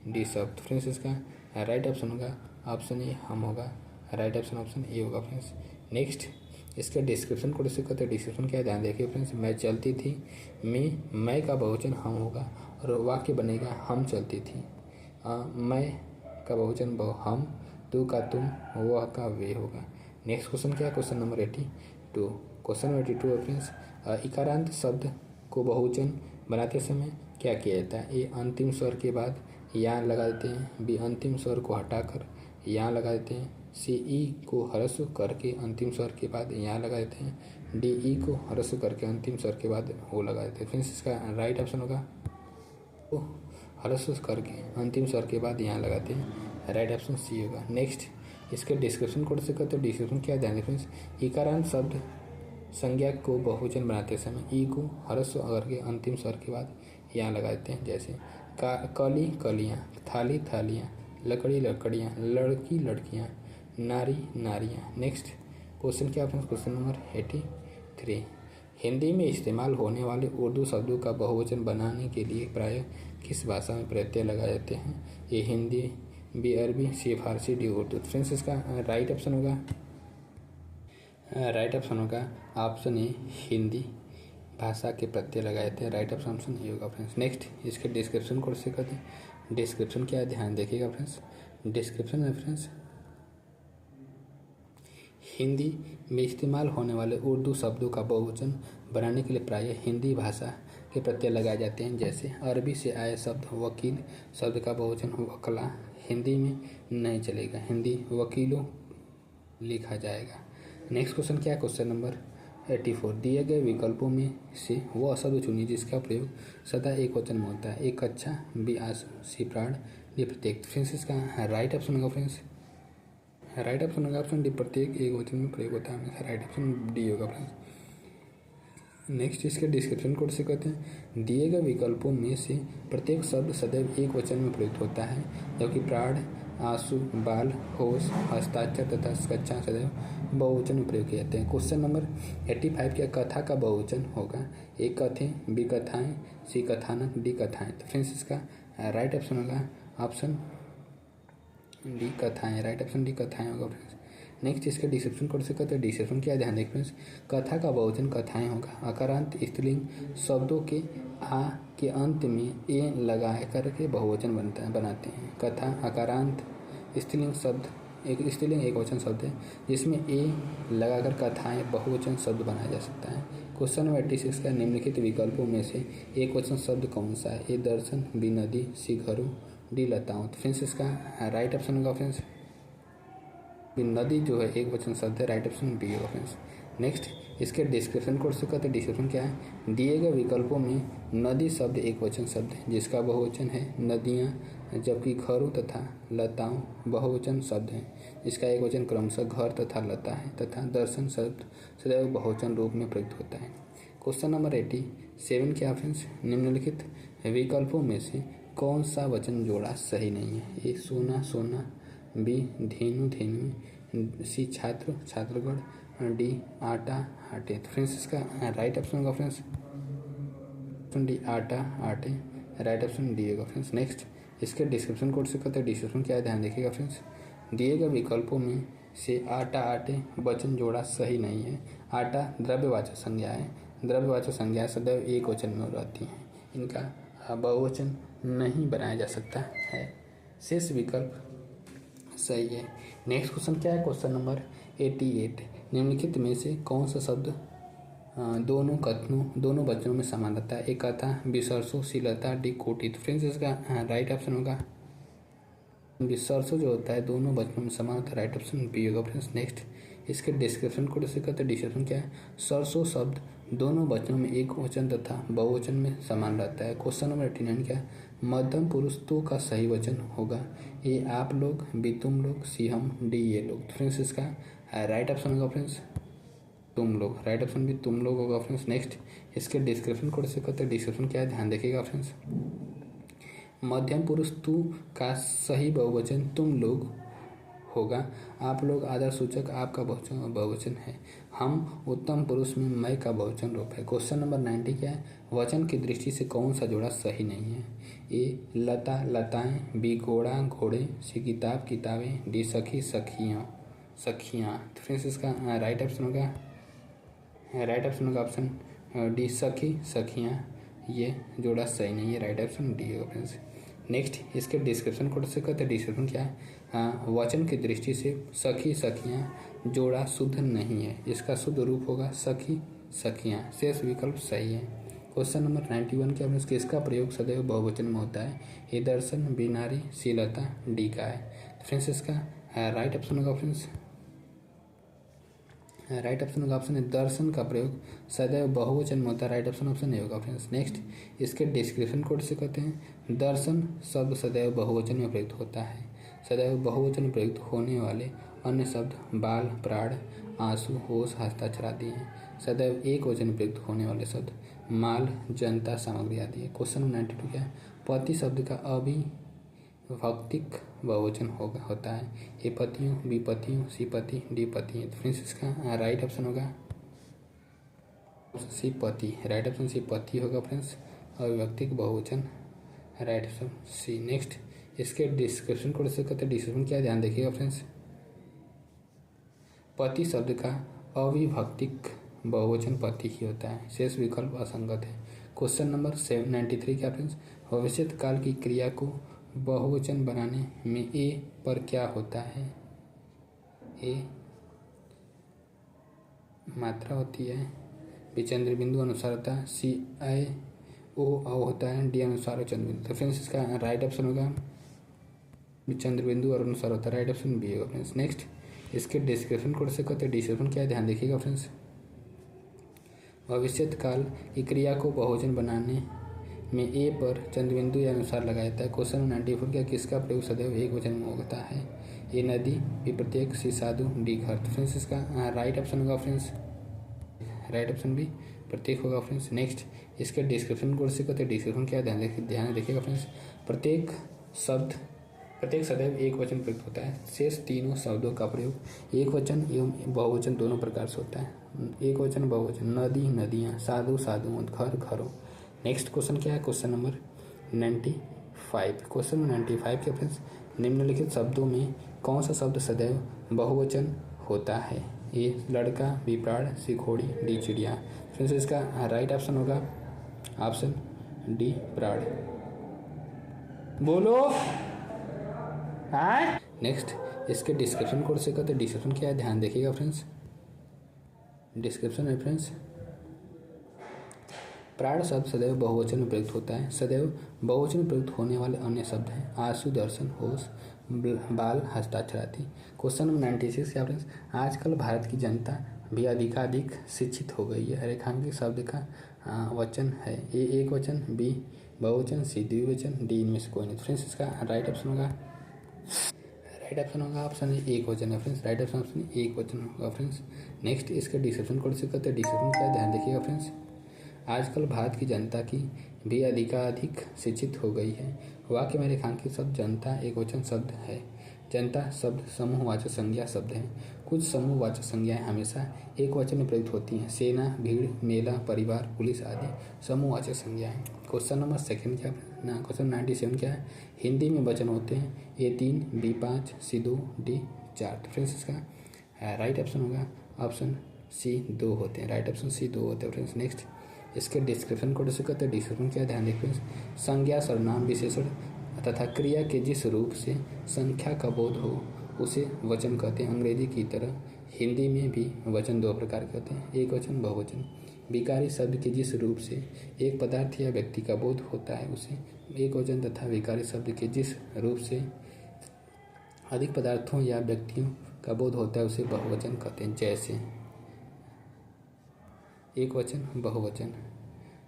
डी सब। फ्रेंड्स इसका राइट ऑप्शन होगा ऑप्शन ए हम होगा, राइट ऑप्शन ए होगा फ्रेंड्स। नेक्स्ट इसका डिस्क्रिप्शन को डिस्कस करते हैं। डिस्क्रिप्शन क्या है ध्यान देखिए फ्रेंड्स, मैं चलती थी मैं का बहुवचन हम होगा और वाक्य बनेगा हम चलती थी। मैं का बहुवचन हम, तू का तुम, वह का वे होगा। नेक्स्ट क्वेश्चन क्या है, क्वेश्चन नंबर 82। क्वेश्चन नंबर 82 है फ्रेंड्स, इकारांत शब्द को बहुवचन बनाते समय क्या किया जाता है? ए अंतिम स्वर के बाद यहाँ लगा देते हैं, बी अंतिम स्वर को हटाकर यहाँ लगा देते हैं, सी ई को ह्रस्व करके अंतिम स्वर के बाद यहाँ लगा देते हैं, डी ई को ह्रस्व करके अंतिम स्वर के बाद वो लगा देते हैं। फ्रेंड्स इसका राइट ऑप्शन होगा वो ह्रस्व करके अंतिम स्वर के बाद यहाँ लगाते हैं, राइट ऑप्शन सी होगा। नेक्स्ट इसके डिस्क्रिप्शन को डिस्कस करते हैं। डिस्क्रिप्शन क्या ध्यान दें फ्रेंड्स, इकारांत शब्द संज्ञा को बहुवचन बनाते समय ई को ह्रस्व करके अंतिम स्वर के बाद यहाँ लगा देते हैं, जैसे कली कलियाँ, थाली थालियाँ, लकड़ी लकड़ियाँ, लड़की लड़कियाँ, नारी नारियाँ। नेक्स्ट क्वेश्चन क्या फ्रेंड्स, क्वेश्चन नंबर 83। हिंदी में इस्तेमाल होने वाले उर्दू शब्दों का बहुवचन बनाने के लिए प्रायः किस भाषा में प्रत्यय लगाए जाते हैं? ए हिंदी, बी अरबी, सी फारसी, डी उर्दू। फ्रेंड्स इसका राइट ऑप्शन होगा ऑप्शन ए हिंदी भाषा के प्रत्यय लगाए जाते हैं, राइट ऑप्शन ये होगा फ्रेंड्स। नेक्स्ट इसके डिस्क्रिप्शन को से कहते हैं। डिस्क्रिप्शन क्या है ध्यान देखिएगा फ्रेंड्स, डिस्क्रिप्शन में फ्रेंड्स हिंदी में इस्तेमाल होने वाले उर्दू शब्दों का बहुवचन बनाने के लिए प्रायः हिंदी भाषा के प्रत्यय लगाए जाते हैं, जैसे अरबी से आए शब्द वकील शब्द का बहुवचन वकला हिंदी में नहीं चलेगा, हिंदी वकीलों लिखा जाएगा। नेक्स्ट क्वेश्चन क्या है, क्वेश्चन नंबर 84। दिए गए विकल्पों में से वह शब्द चुनिए जिसका प्रयोग सदा एक वचन में होता है। ए कच्छा, बी आंसू, सी प्राण, डी प्रत्येक। फ्रेंड्स इसका राइट ऑप्शन होगा फ्रेंड्स राइट ऑप्शन होगा ऑप्शन डी, प्रत्येक एक वचन में प्रयोग होता है हमेशा, राइट ऑप्शन डी होगा फ्रेंड्स। नेक्स्ट इसके डिस्क्रिप्शन कोड से कहते हैं, दिए गए विकल्पों में से प्रत्येक शब्द सदैव एक वचन में प्रयुक्त होता है, जबकि प्राण, आंसू, बाल, होश, हस्ताक्षर तथा कच्छा सदैव बहुवचन में प्रयोग किए जाते हैं। क्वेश्चन नंबर 85 क्या कथा का बहुवचन होगा? ए कथें, बी कथाएं, सी कथानक, डी कथाएं। तो फ्रेंड्स इसका राइट ऑप्शन होगा ऑप्शन डी कथाएं, राइट ऑप्शन डी कथाएं होगा फ्रेंड्स। नेक्स्ट इसके डिस्क्रिप्शन कोड से कहते हैं। डिस्क्रिप्शन क्या ध्यान देख फ्रेंड्स, कथा का बहुवचन कथाएं होगा। अकारांत स्त्रीलिंग शब्दों के आ के अंत में ए लगा करके बहुवचन बनाते हैं। कथा अकारांत स्त्रीलिंग शब्द एक स्त्रीलिंग एक वचन शब्द है जिसमें ए लगाकर कथाएं बहुवचन शब्द बनाया जा सकता है। क्वेश्चन नंबर 86 का निम्नलिखित विकल्पों में से एक वचन शब्द कौन सा है? ए दर्शन, बी नदी, सी घरों, डी लताओं। तो फ्रेंड्स इसका राइट ऑप्शन होगा फ्रेंड्स नदी जो है एक वचन शब्द है, राइट ऑप्शन बी होगा फ्रेंड्स। नेक्स्ट इसके डिस्क्रिप्शन कोड से कहते हैं। डिस्क्रिप्शन क्या है, दिए गए विकल्पों में नदी शब्द एक वचन शब्द है जिसका बहुवचन है नदियाँ, जबकि घरों तथा लताओं बहुवचन शब्द हैं जिसका एक वचन क्रमशः घर तथा लता है, तथा दर्शन शब्द सदैव बहुवचन रूप में प्रयुक्त होता है। क्वेश्चन नंबर 87 क्या फ्रेंड्स, निम्नलिखित विकल्पों में से कौन सा वचन जोड़ा सही नहीं है? ए सोना सोना, बी धेनु धेनु, सी छात्र छात्रगढ़, डी आटा आटे। तो फ्रेंड्स इसका राइट ऑप्शन होगा फ्रेंड्स डी आटा आटे, राइट ऑप्शन डी होगा फ्रेंड्स। नेक्स्ट इसके डिस्क्रिप्शन कोड से कहते हैं। डिस्क्रिप्शन क्या है ध्यान देखिएगा फ्रेंड्स, दिए गए विकल्पों में से आटा आटे वचन जोड़ा सही नहीं है। आटा द्रव्यवाचक संज्ञा है, द्रव्यवाचक संज्ञा सदैव एक वचन में रहती हैं, इनका बहुवचन नहीं बनाया जा सकता है। शेष विकल्प सही है। नेक्स्ट क्वेश्चन क्या है, क्वेश्चन नंबर 88। निम्नलिखित में से कौन सा शब्द दोनों वचनों में समान रहता है? ए कथा, बी सरसों, सी लता, डी कोटी। तो फ्रेंड्स इसका राइट ऑप्शन होगा बी सरसों जो होता है दोनों वचनों में समान होता है, राइट ऑप्शन बी होगा फ्रेंड्स। नेक्स्ट इसके डिस्क्रिप्शन को से कहते हैं। डिस्क्रिप्शन क्या है, सरसों शब्द दोनों वचनों में एक वचन तथा बहुवचन में समान रहता है। क्वेश्चन नंबर 89 क्या है, मध्यम पुरुष तो का सही वचन होगा ए आप लोग, बी तुम लोग, सी हम, डी ये लोग। तो फ्रेंड्स इसका राइट ऑप्शन होगा फ्रेंड्स तुम लोग। राइट ऑप्शन भी तुम लोग होगा फ्रेंड्स। नेक्स्ट इसके डिस्क्रिप्शन कोड से कहते हैं, डिस्क्रिप्शन क्या है ध्यान देखिएगा फ्रेंड्स। मध्यम पुरुष तू का सही बहुवचन तुम लोग होगा। आप लोग आदर सूचक आपका बहुवचन है। हम उत्तम पुरुष में मैं का बहुवचन रूप है। क्वेश्चन नंबर 90 क्या है, वचन की दृष्टि से कौन सा जोड़ा सही नहीं है। ए लता लताएं, बी घोड़ा घोड़े, सी किताब किताबें, डी सखी सखियाँ सखियाँ। तो फ्रेंड्स इसका राइट ऑप्शन होगा ऑप्शन डी सखी सखियाँ। ये जोड़ा सही नहीं है, राइट ऑप्शन डी होगा फ्रेंड्स। नेक्स्ट इसके डिस्क्रिप्शन कोड से कहते हैं, डिस्क्रिप्शन क्या है, वचन की दृष्टि से सखी सखियाँ जोड़ा शुद्ध नहीं है। इसका शुद्ध रूप होगा सखी सखियाँ। शेष विकल्प सही है। क्वेश्चन नंबर 91 क्या है, किसका प्रयोग सदैव बहुवचन में होता है। ए दर्शन, बी नारी, सी लता, डी गाय। फ्रेंड्स इसका राइट ऑप्शन होगा फ्रेंड्स राइट ऑप्शन होगा ऑप्शन है दर्शन का प्रयोग सदैव बहुवचन में होता है। राइट ऑप्शन ए होगा फ्रेंड्स। नेक्स्ट इसके डिस्क्रिप्शन कोड से कहते हैं, दर्शन शब्द सदैव बहुवचन में प्रयुक्त होता है। सदैव बहुवचन में प्रयुक्त होने वाले अन्य शब्द बाल, प्राण, आंसू, होश, हस्ताक्षर आदि हैं। सदैव एक वचन में प्रयुक्त होने वाले शब्द माल, जनता, सामग्री आदि है। क्वेश्चन 92 क्या है, पति शब्द का अविभक्तिक बहुवचन होता है। ए पतियों, बी पतियों, सी पति, डी पति। तो फ्रेंड्स इसका राइट ऑप्शन होगा सी पति। राइट ऑप्शन सी पति होगा फ्रेंड्स। अविभक्तिक बहुवचन राइट ऑप्शन सी। नेक्स्ट इसके डिस्क्रिप्शन कोड से कहते हैं, डिस्क्रिप्शन क्या ध्यान देखिएगा फ्रेंड्स। पति शब्द का अविभक्तिक बहुवचन पति ही होता है। शेष विकल्प असंगत है। क्वेश्चन नंबर 93 क्या फ्रेंड्स, भविष्य काल की क्रिया को बहुवचन बनाने में ए पर क्या होता है। ए मात्रा होती है, बी चंद्र बिंदु अनुसार होता है, सी आई ओ होता है, डी अनुसार चंद्र बिंदु। तो फ्रेंड्स इसका राइट ऑप्शन होगा चंद्र बिंदु और अनुसार होता है। राइट ऑप्शन बी होगा फ्रेंड्स। नेक्स्ट इसके डिस्क्रिप्शन कोड से कहते हैं, डिस्क्रिप्शन क्या है ध्यान देखिएगा फ्रेंड्स। भविष्यत काल की क्रिया को बहुवचन बनाने में ए पर चंद्र बिंदु या अनुसार लगाया जाता है। क्वेश्चन 94 क्या, किसका प्रयोग सदैव एक वचन में होता है। ए नदी, बी प्रत्येक, सी साधु, डी घर। तो फ्रेंड्स इसका राइट ऑप्शन होगा फ्रेंड्स राइट ऑप्शन बी प्रत्येक होगा फ्रेंड्स। नेक्स्ट इसके डिस्क्रिप्शन कोड से कहते हैं, डिस्क्रिप्शन क्या ध्यान देखिएगा फ्रेंड्स। प्रत्येक सदैव एक वचन प्रयुक्त होता है। शेष तीनों शब्दों का प्रयोग एक वचन एवं बहुवचन दोनों प्रकार से होता है। एक वचन बहुवचन, नदी नदियाँ, साधु साधुओं, घर घरों। नेक्स्ट क्वेश्चन क्या है, क्वेश्चन नंबर 95। क्वेश्चन नंबर 95 के फ्रेंड्स, निम्नलिखित शब्दों में कौन सा शब्द सदैव बहुवचन होता है। ए लड़का, बी प्राण, सी घोड़ी, डी चिड़िया। फ्रेंड्स इसका राइट ऑप्शन होगा ऑप्शन डी प्राण। बोलो हाँ। नेक्स्ट इसके डिस्क्रिप्शन कोड से कहते हैं, डिस्क्रिप्शन क्या है ध्यान देखिएगा फ्रेंड्स। डिस्क्रिप्शन है फ्रेंड्स, प्राण शब्द सदैव बहुवचन में प्रयुक्त होता है। सदैव बहुवचन में प्रयुक्त होने वाले अन्य शब्द हैं आंसू, दर्शन, होश, बाल, हस्ताक्षर आदि। क्वेश्चन नंबर 96 क्या फ्रेंड्स, आजकल भारत की जनता भी अधिकाधिक शिक्षित हो गई है। रेखांकित शब्द का वचन है। ए एक वचन, बी बहुवचन, सी द्विवचन, डी इनमें से कोई नहीं। फ्रेंड्स इसका राइट ऑप्शन होगा ऑप्शन एक वचन है फ्रेंड्स। राइट ऑप्शन एक वचन होगा फ्रेंड्स। नेक्स्ट इसके डिस्क्रिप्शन कोड से कहते हैं, डिस्क्रिप्शन क्या ध्यान देखिएगा फ्रेंड्स। आजकल भारत की जनता की भी अधिकाधिक शिक्षित हो गई है। वाक्य में रेखांकित शब्द जनता एक वचन शब्द है। जनता शब्द समूहवाचक संज्ञा शब्द है। कुछ समूहवाचक संज्ञाएं हमेशा एक वचन में प्रयुक्त होती हैं। सेना, भीड़, मेला, परिवार, पुलिस आदि समूहवाचक संज्ञाएं। क्वेश्चन नंबर सेकंड क्या ना, क्वेश्चन 97 क्या है, हिंदी में वचन होते हैं ए 3, बी 5, सी 2, डी 4। तो फ्रेंड्स इसका राइट ऑप्शन होगा ऑप्शन सी 2 होते हैं। राइट ऑप्शन सी 2 होते हैं फ्रेंड्स। नेक्स्ट इसके डिस्क्रिप्शन कोड से कहते हैं, डिस्क्रिप्शन क्या ध्यान देखिए। संज्ञा, सर्वनाम, विशेषण तथा क्रिया के जिस रूप से संख्या का बोध हो उसे वचन कहते हैं। अंग्रेजी की तरह हिंदी में भी वचन दो प्रकार के होते हैं, एक वचन बहुवचन। विकारी शब्द के जिस रूप से एक पदार्थ या व्यक्ति का बोध होता है उसे एक वचन, तथा विकारी शब्द के जिस रूप से अधिक पदार्थों या व्यक्तियों का बोध होता है उसे बहुवचन कहते हैं। जैसे एक वचन, बहुवचन,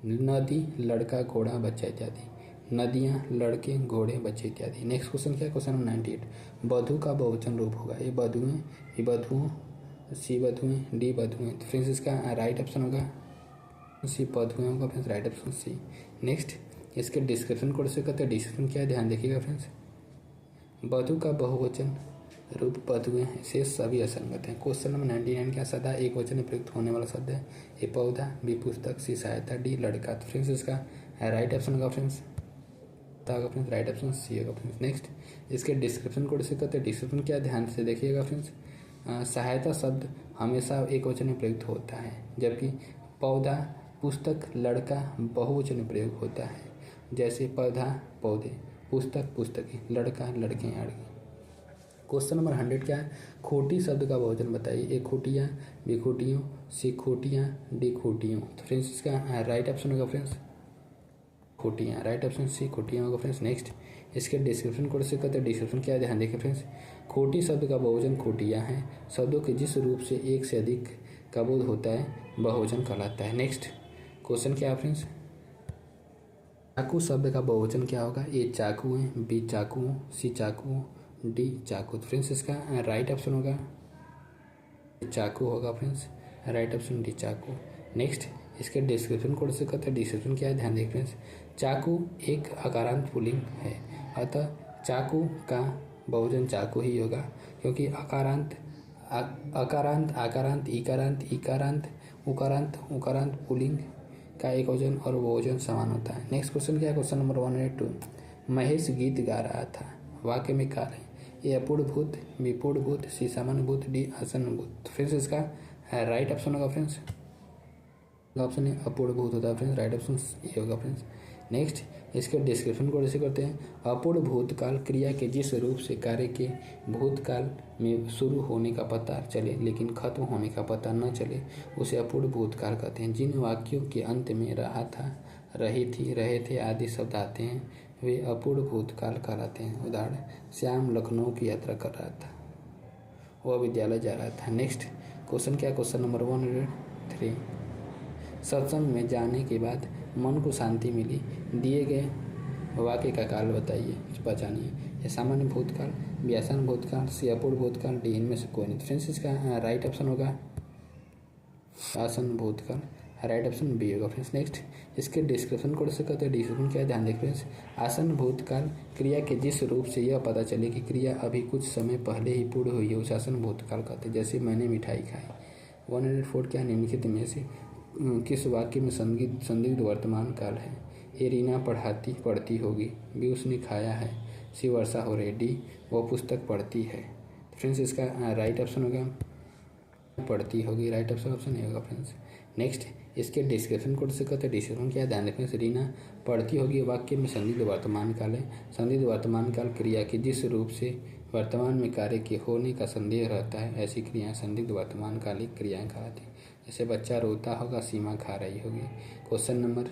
नदी, लड़का, घोड़ा, बच्चा इत्यादि। नदियाँ, लड़के, घोड़े, बच्चे इत्यादि। नेक्स्ट क्वेश्चन क्या है, क्वेश्चन नंबर 98, बधु का बहुवचन रूप होगा। ए बधुएं, ई बधुओं, सी बधुएं, डी बधुएं। तो फ्रेंड्स इसका राइट ऑप्शन होगा सी, बधुएं होगा friends, right option C. Next इसके डिस्क्रिप्शन कोड से कहते हैं, डिस्क्रिप्शन क्या है ध्यान देखिएगा फ्रेंड्स। बधु का बहुवचन रूप बधुएं हैं, शेष सभी असंगत हैं। क्वेश्चन नंबर 99 क्या, सदा एक वचन में प्रयुक्त होने वाला शब्द है। ए पौधा, बी पुस्तक, सी सहायता, डी लड़का। तो फ्रेंड्स इसका राइट ऑप्शन होगा फ्रेंड्स राइट ऑप्शन सी होगा फ्रेंड्स। नेक्स्ट इसके डिस्क्रिप्शन कोड से कहते हैं, डिस्क्रिप्शन क्या ध्यान से देखिएगा फ्रेंड्स। सहायता शब्द हमेशा एक वचन में प्रयुक्त होता है, जबकि पौधा, पुस्तक, लड़का बहुवचन में प्रयोग होता है। जैसे पौधा, पौधे, पुस्तक, पुस्तकें, लड़का, लड़के, लड़के। क्वेश्चन नंबर 100 क्या है, खोटी शब्द का बहुवचन बताइए। ए खोटियाँ, बी खोटियों, सी खोटियाँ, डी खोटियों। तो फ्रेंड्स इसका राइट ऑप्शन होगा फ्रेंड्स खोटियाँ, राइट ऑप्शन सी खोटियाँ होगा फ्रेंड्स। नेक्स्ट इसके डिस्क्रिप्शन कोड से कहते हैं, डिस्क्रिप्शन क्या है ध्यान देखिए फ्रेंड्स। खोटी शब्द का बहुवचन खोटियाँ हैं। शब्दों के जिस रूप से एक से अधिक का बोध होता है बहुवचन कहलाता है। नेक्स्ट क्वेश्चन क्या है फ्रेंड्स, चाकू शब्द का बहुवचन क्या होगा। ए चाकू है, बी चाकू, सी चाकू, डी चाकू। तो फ्रेंड्स इसका राइट ऑप्शन होगा चाकू होगा फ्रेंड्स, राइट ऑप्शन डी चाकू। नेक्स्ट इसके डिस्क्रिप्शन कोड से कहते हैं, डिस्क्रिप्शन क्या है ध्यान देखिए फ्रेंड्स। चाकू एक अकारांत पुल्लिंग है, अतः चाकू का बहुवचन चाकू ही होगा, क्योंकि अकारांत, अकारांत, आकारांत, इकारांत, इकारांत, उकारांत, उकारांत पुल्लिंग का एक वचन और बहुवचन समान होता है। नेक्स्ट क्वेश्चन क्या है, क्वेश्चन नंबर 102, महेश गीत गा रहा था, वाक्य में काल है। ए अपूर्ण भूत, बी पूर्ण भूत, सी सामान्य भूत, डी आसन्न भूत। तो फ्रेंड्स इसका राइट ऑप्शन होगा फ्रेंड्स ऑप्शन है अपूर्ण भूत होता है फ्रेंड्स, राइट ऑप्शन ये होगा फ्रेंड्स। नेक्स्ट इसके डिस्क्रिप्शन को ऐसे करते हैं, अपूर्ण भूतकाल क्रिया के जिस रूप से कार्य के भूतकाल में शुरू होने का पता चले लेकिन खत्म होने का पता न चले उसे अपूर्ण भूतकाल कहते हैं। जिन वाक्यों के अंत में रहा था, रही थी, रहे थे आदि शब्द आते हैं वे अपूर्ण भूतकाल कहलाते हैं। उदाहरण, श्याम लखनऊ की यात्रा कर रहा था, वह विद्यालय जा रहा था। नेक्स्ट क्वेश्चन क्या है, क्वेश्चन नंबर 103, सत्संग में जाने के बाद मन को शांति मिली, दिए गए वाक्य का काल बताइए, पहचानिए। ये सामान्य भूतकाल, बी आसन्न भूतकाल, सी अपूर्ण भूतकाल, डी इनमें से कोई नहीं। फ्रेंड्स इसका राइट ऑप्शन होगा आसन्न भूतकाल, राइट ऑप्शन बी होगा फ्रेंड्स। नेक्स्ट इसके डिस्क्रिप्शन कोड से कहते हैं, डिस्क्रिप्शन क्या है ध्यान देख फ्रेंड्स। आसन्न भूतकाल क्रिया के जिस रूप से यह पता चले कि क्रिया अभी कुछ समय पहले ही पूर्ण हुई है उसे आसन्न भूतकाल कहते हैं। जैसे मैंने मिठाई खाई। 104 क्या, निम्नलिखित में से किस वाक्य में संदिग्ध वर्तमान काल है। ए रीना पढ़ती होगी, बी उसने खाया है, सी वर्षा हो रही, डी वो पुस्तक पढ़ती है। फ्रेंड्स इसका राइट ऑप्शन होगा पढ़ती होगी, राइट ऑप्शन ये होगा फ्रेंड्स। नेक्स्ट इसके डिस्क्रिप्शन कोड से कहते हैं, डिस्क्रिप्शन क्या ध्यान रखें, रीना पढ़ती होगी वाक्य में संदिग्ध वर्तमान काल है। संदिग्ध वर्तमान काल क्रिया के जिस रूप से वर्तमान में कार्य के होने का संदेह रहता है ऐसी क्रियाएं संदिग्ध वर्तमान कालिक क्रियाएं कहलाती हैं। जैसे बच्चा रोता होगा, सीमा खा रही होगी। क्वेश्चन नंबर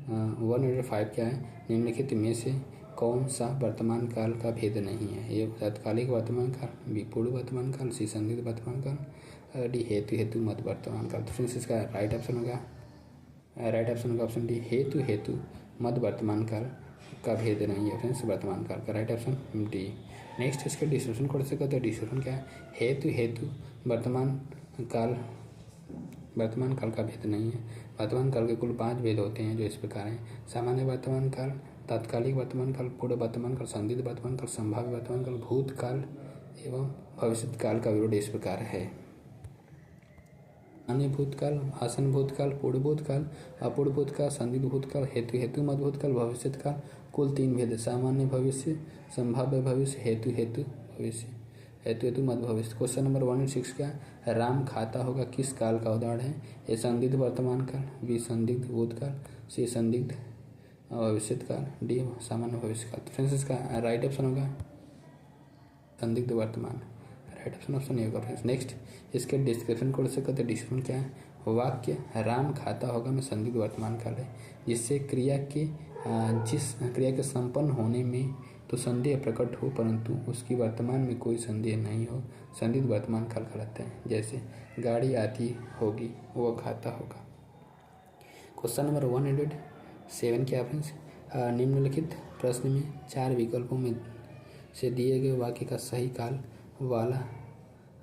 105 क्या है, निम्नलिखित में से कौन सा वर्तमान काल का भेद नहीं है। ये तत्कालिक वर्तमान काल, बी पूर्व वर्तमान काल, सी संदिग्ध वर्तमान काल, डी हेतु मत वर्तमान काल। तो फ्रेंड्स इसका राइट ऑप्शन होगा ऑप्शन डी, हेतु मत वर्तमान काल का भेद नहीं है फ्रेंड्स वर्तमान काल का, राइट ऑप्शन डी। नेक्स्ट इसके डिस्क्रिप्शन कोड से कहते हैं, डिस्क्रिप्शन क्या है, हेतु वर्तमान काल का भेद नहीं है। वर्तमान काल के कुल 5 भेद होते हैं जो इस प्रकार हैं, सामान्य वर्तमान काल, तात्कालिक वर्तमान काल, पूर्व वर्तमान काल, संदिग्ध वर्तमान काल, संभाव्य वर्तमान काल, भूतकाल एवं भविष्य काल का विवरण इस प्रकार है। सामान्य भूतकाल, आसन्न भूतकाल, पूर्व भूतकाल, अपूर्ण भूतकाल, संदिग्ध भूतकाल, हेतु मत भूतकाल, भविष्य काल। कुल 3 भेद, सामान्य भविष्य, संभाव्य भविष्य, हेतु भविष्य, हेतु मत भविष्य। क्वेश्चन नंबर 106 क्या, राम खाता होगा किस काल का उदाहरण है। ए संदिग्ध वर्तमान काल, बी संदिग्ध भूतकाल, सी संदिग्ध भविष्य काल, डी सामान्य भविष्य काल। तो फ्रेंड्स इसका राइट ऑप्शन होगा संदिग्ध वर्तमान, राइट ऑप्शन ये होगा फ्रेंड्स। नेक्स्ट इसके डिस्क्रिप्शन कोड से कहते हैं, डिस्क्रिप्शन क्या है, वाक्य राम खाता होगा में संदिग्ध वर्तमान काल है, जिससे क्रिया के संपन्न होने में तो संदेह प्रकट हो परंतु उसकी वर्तमान में कोई संदेह नहीं हो, संदिग्ध वर्तमान काल कहलाते हैं। जैसे गाड़ी आती होगी, वह खाता होगा। क्वेश्चन नंबर 107 क्या फ्रेंड्स, निम्नलिखित प्रश्न में 4 विकल्पों में से दिए गए वाक्य का सही काल वाला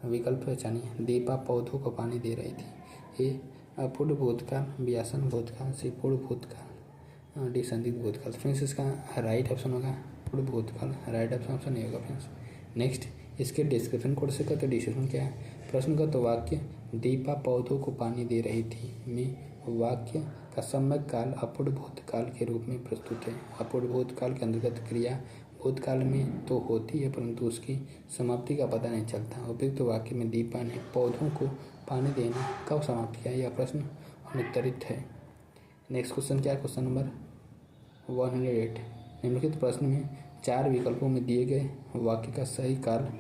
विकल्प पहचानिए। दीपा पौधों को पानी दे रही थी। ए अपूर्ण भूतकाल, बी आसन भूतकाल, सी पूर्ण भूतकाल, डी संदिग्ध भूतकाल। फ्रेंड्स इसका राइट ऑप्शन होगा पूर्ण भूतकाल। राइट ऑप्शन ए होगा फ्रेंड्स। नेक्स्ट इसके डिस्क्रिप्शन कोड से कहते डिस्क्रिप्शन क्या है। प्रश्न का तो वाक्य दीपा पौधों को पानी दे रही थी में वाक्य का सम्यक काल अपूर्ण भूतकाल के रूप में प्रस्तुत है। अपूर्ण भूतकाल के अंतर्गत क्रिया भूतकाल में तो होती है परंतु उसकी समाप्ति का पता नहीं चलता। उपयुक्त वाक्य में दीपा ने पौधों को पानी देना कब समाप्त किया, यह प्रश्न अनुत्तरित है। नेक्स्ट क्वेश्चन क्या है, क्वेश्चन नंबर 108। निम्नलिखित प्रश्न में 4 विकल्पों में दिए गए वाक्य का सही काल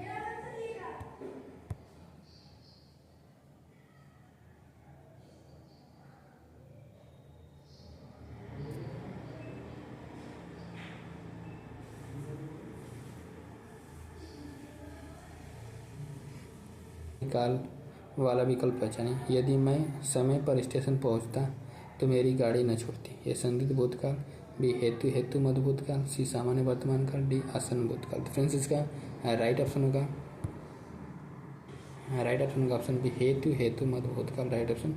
वाला विकल्प पहचानें। यदि मैं समय पर स्टेशन पहुंचता तो मेरी गाड़ी न छूटती। ये संदिग्ध भूतकाल, बी हेतु मध्य भूतकाल, सी सामान्य वर्तमान काल, डी आसन भूतकाल। फ्रेंड्स इसका राइट ऑप्शन होगा ऑप्शन बी हेतु मध्य भूतकाल। राइट ऑप्शन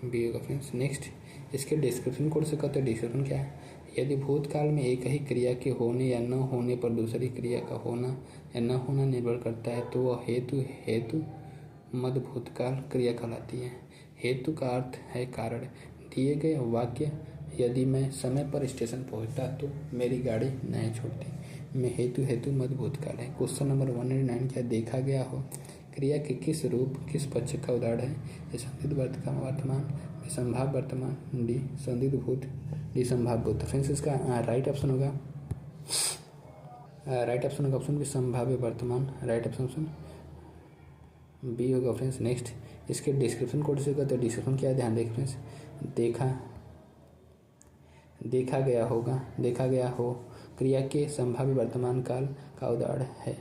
बी होगा फ्रेंड्स। नेक्स्ट इसके डिस्क्रिप्शन कोड से कहते हैं डिस्क्रिप्शन क्या है। यदि भूतकाल में एक ही क्रिया के होने या न होने पर दूसरी क्रिया का होना या न होना निर्भर करता है तो वह हेतु मध्य भूतकाल क्रिया कहलाती है। हेतु का अर्थ है कारण। दिए गए वाक्य यदि मैं समय पर स्टेशन पहुंचता तो मेरी गाड़ी नहीं छूटती में हेतु मध्य भूतकाल है। क्वेश्चन नंबर 109 क्या देखा गया हो क्रिया के किस रूप किस पक्ष का उदाहरण है। ये संदिग्ध वर्तमान, संभाव्य वर्तमान, डी संदिग्ध भूत, डी संभाव्य भूत। फ्रेंड्स इसका राइट ऑप्शन होगा ऑप्शन बी संभाव्य वर्तमान। राइट ऑप्शन बी होगा फ्रेंड्स। नेक्स्ट इसके डिस्क्रिप्शन कोड से कहते हैं डिस्क्रिप्शन क्या है, ध्यान देखें फ्रेंड्स। देखा गया हो क्रिया के संभाव्य वर्तमान काल का उदाहरण है।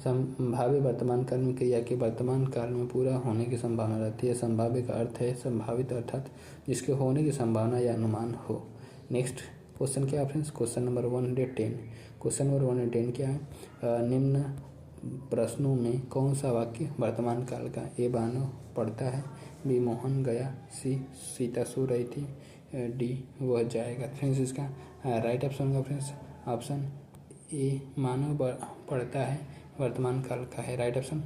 संभाव्य वर्तमान काल में क्रिया के वर्तमान काल में पूरा होने की संभावना रहती है। संभाव्य का अर्थ है संभावित अर्थात जिसके होने की संभावना या अनुमान हो। नेक्स्ट क्वेश्चन क्या है friends, question number 110। Question number 110 क्या है, निम्न प्रश्नों में कौन सा वाक्य वर्तमान काल का। ए बानो पढ़ता है, बी मोहन गया, सी सीता सो रही थी, डी वह जाएगा। फ्रेंड्स इसका राइट ऑप्शन होगा फ्रेंड्स ऑप्शन ए मानव पढ़ता है वर्तमान काल का है। राइट ऑप्शन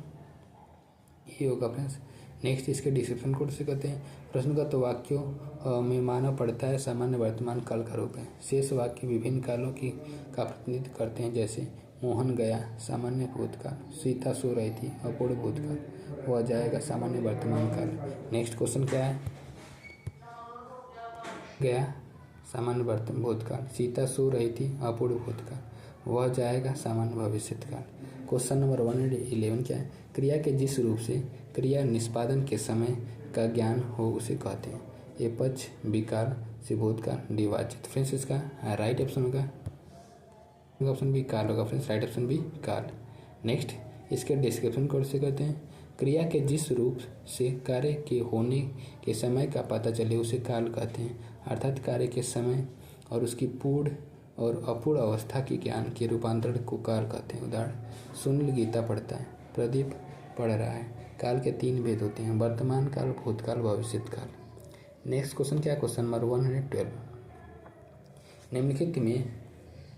ये होगा फ्रेंड्स। नेक्स्ट इसके डिस्क्रिप्शन कोड से कहते हैं प्रश्न का तो वाक्यों में मानव पढ़ता है सामान्य वर्तमान काल का रूप है। शेष वाक्य विभिन्न कालों की का प्रतिनिधित्व करते हैं जैसे मोहन गया सामान्य भूतकाल, सीता सो रही थी अपूर्ण भूतकाल, वह जाएगा सामान्य वर्तमान काल। नेक्स्ट क्वेश्चन क्या है, गया सामान्य वर्तमान भूतकाल, सीता सो रही थी अपूर्ण भूतकाल, वह जाएगा सामान्य भविष्यकाल। क्वेश्चन नंबर 111 क्या है, क्रिया के जिस रूप से क्रिया निष्पादन के समय का ज्ञान हो उसे कहते हैं। ए पक्ष, बी काल, सी भूतकाल, डी वाचित। फ्रेंड्स इसका राइट ऑप्शन होगा ऑप्शन बी काल होगा फ्रेंड्स। राइट ऑप्शन बी काल। नेक्स्ट इसके डिस्क्रिप्शन कोड से कहते हैं क्रिया के जिस रूप से कार्य के होने के समय का पता चले उसे काल कहते हैं। अर्थात कार्य के समय और उसकी पूर्ण और अपूर्ण अवस्था के ज्ञान के रूपांतरण को काल कहते हैं। उदाहरण सुनील गीता पढ़ता है, प्रदीप पढ़ रहा है। काल के 3 भेद होते हैं, वर्तमान काल, भूतकाल, भविष्यत काल। नेक्स्ट क्वेश्चन क्या है, क्वेश्चन नंबर 112। निम्नलिखित में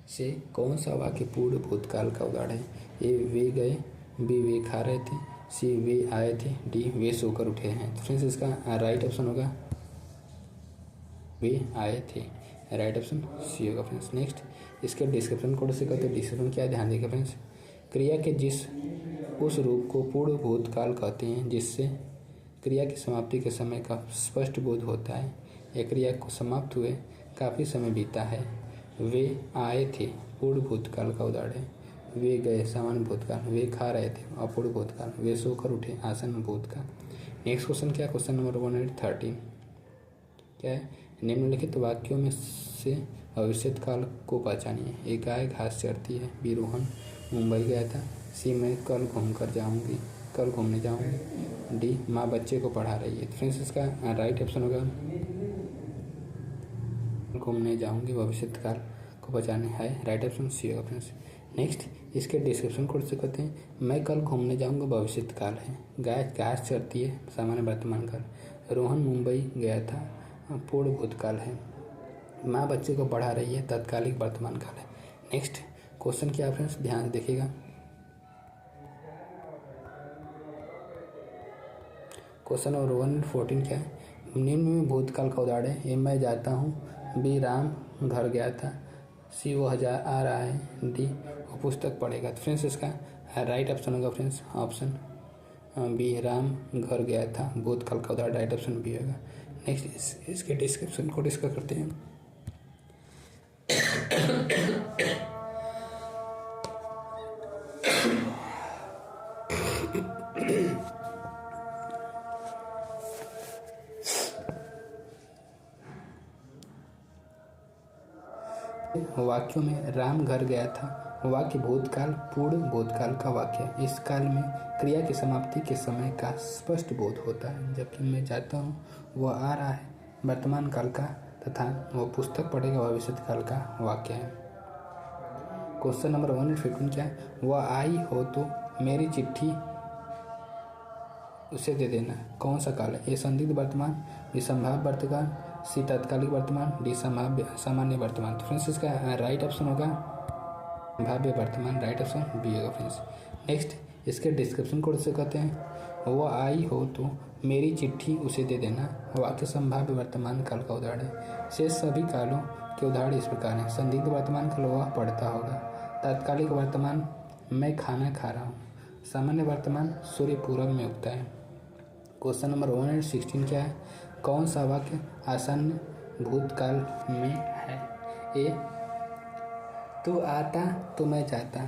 से कौन सा वाक्य पूर्ण भूतकाल का उदाहरण है। ए वे गए, बी वे खा रहे थे, सी वे आए थे, डी वे सोकर उठे हैं। तो फ्रेंड्स इसका राइट ऑप्शन होगा वे आए थे। राइट ऑप्शन सी होगा फ्रेंड्स। नेक्स्ट इसके डिस्क्रिप्शन कोड से कहते हैं डिस्क्रिप्शन क्या है, ध्यान देगा फ्रेंड्स। क्रिया के जिस उस रूप को पूर्ण भूतकाल कहते हैं जिससे क्रिया की समाप्ति के समय का स्पष्ट बोध होता है या क्रिया को समाप्त हुए काफ़ी समय बीता है। वे आए थे पूर्ण भूतकाल का उदाहरण है। वे गए सामान्य भूतकाल, वे खा रहे थे अपूर्ण भूतकाल, वे सोकर उठे आसन भूतकाल। नेक्स्ट क्वेश्चन क्या है, क्वेश्चन नंबर 113 क्या है, निम्नलिखित वाक्यों में से भविष्यत काल को पहचानिए। ए गाय घास चरती है, बी रोहन मुंबई गया था, सी मैं कल घूमने जाऊंगी, डी माँ बच्चे को पढ़ा रही है। फ्रेंड्स इसका राइट ऑप्शन होगा घूमने जाऊंगी भविष्यत काल को बचाने है, राइट ऑप्शन सी होगा फ्रेंड्स। नेक्स्ट इसके डिस्क्रिप्शन कोड से कहते हैं मैं कल घूमने जाऊंगा, भविष्य काल है। गाय घास चरती है, सामान्य वर्तमान काल। रोहन मुंबई गया था, पूर्ण भूतकाल है। माँ बच्चे को पढ़ा रही है, तत्कालिक वर्तमान काल है। नेक्स्ट क्वेश्चन क्या है फ्रेंड्स, ध्यान से देखिएगा। क्वेश्चन नंबर 114 क्या है, निम्न में भूतकाल का उदाहरण है। ए मैं जाता हूँ, बी राम घर गया था, सी वो आ रहा है, डी वो पुस्तक पढ़ेगा। तो फ्रेंड्स इसका राइट ऑप्शन होगा फ्रेंड्स ऑप्शन बी, राम घर गया था, भूतकाल का उदाहरण राइट ऑप्शन बी होगा। नेक्स्ट इसके डिस्क्रिप्शन को डिस्कस करते हैं। वाक्यों में राम घर गया था, वाक्य भूतकाल पूर्ण भूतकाल का वाक्य है। इस काल में क्रिया की समाप्ति के समय का स्पष्ट बोध होता है, जबकि मैं जाता हूँ वह आ रहा है वर्तमान काल का, तथा वह पुस्तक पढ़ेगा भविष्य काल का वाक्य है। क्वेश्चन नंबर 115 क्या है, वह आई हो तो मेरी चिट्ठी उसे दे देना। कौन सा काल है, ए संदिग्ध वर्तमान, बी संभाव्य वर्तमान, सी तत्कालिक वर्तमान, डी सामान्य वर्तमान। तो फ्रेंड्स इसका राइट ऑप्शन होगा संभाव्य वर्तमान, राइट ऑप्शन बी होगा फ्रेंड्स। नेक्स्ट इसके डिस्क्रिप्शन कोड से कहते हैं वह आई हो तो मेरी चिट्ठी उसे दे देना। वाक्य संभाव्य वर्तमान काल का उदाहरण है। शेष सभी कालों के उदाहरण इस प्रकार हैं। संदिग्ध वर्तमान काल वह पढ़ता होगा, तत्कालिक वर्तमान मैं खाना खा रहा हूँ, सामान्य वर्तमान सूर्य पूरब में उगता है। क्वेश्चन नंबर 116 क्या है, कौन सा वाक्य आसन्न भूतकाल में है। ए तू आता तो मैं जाता,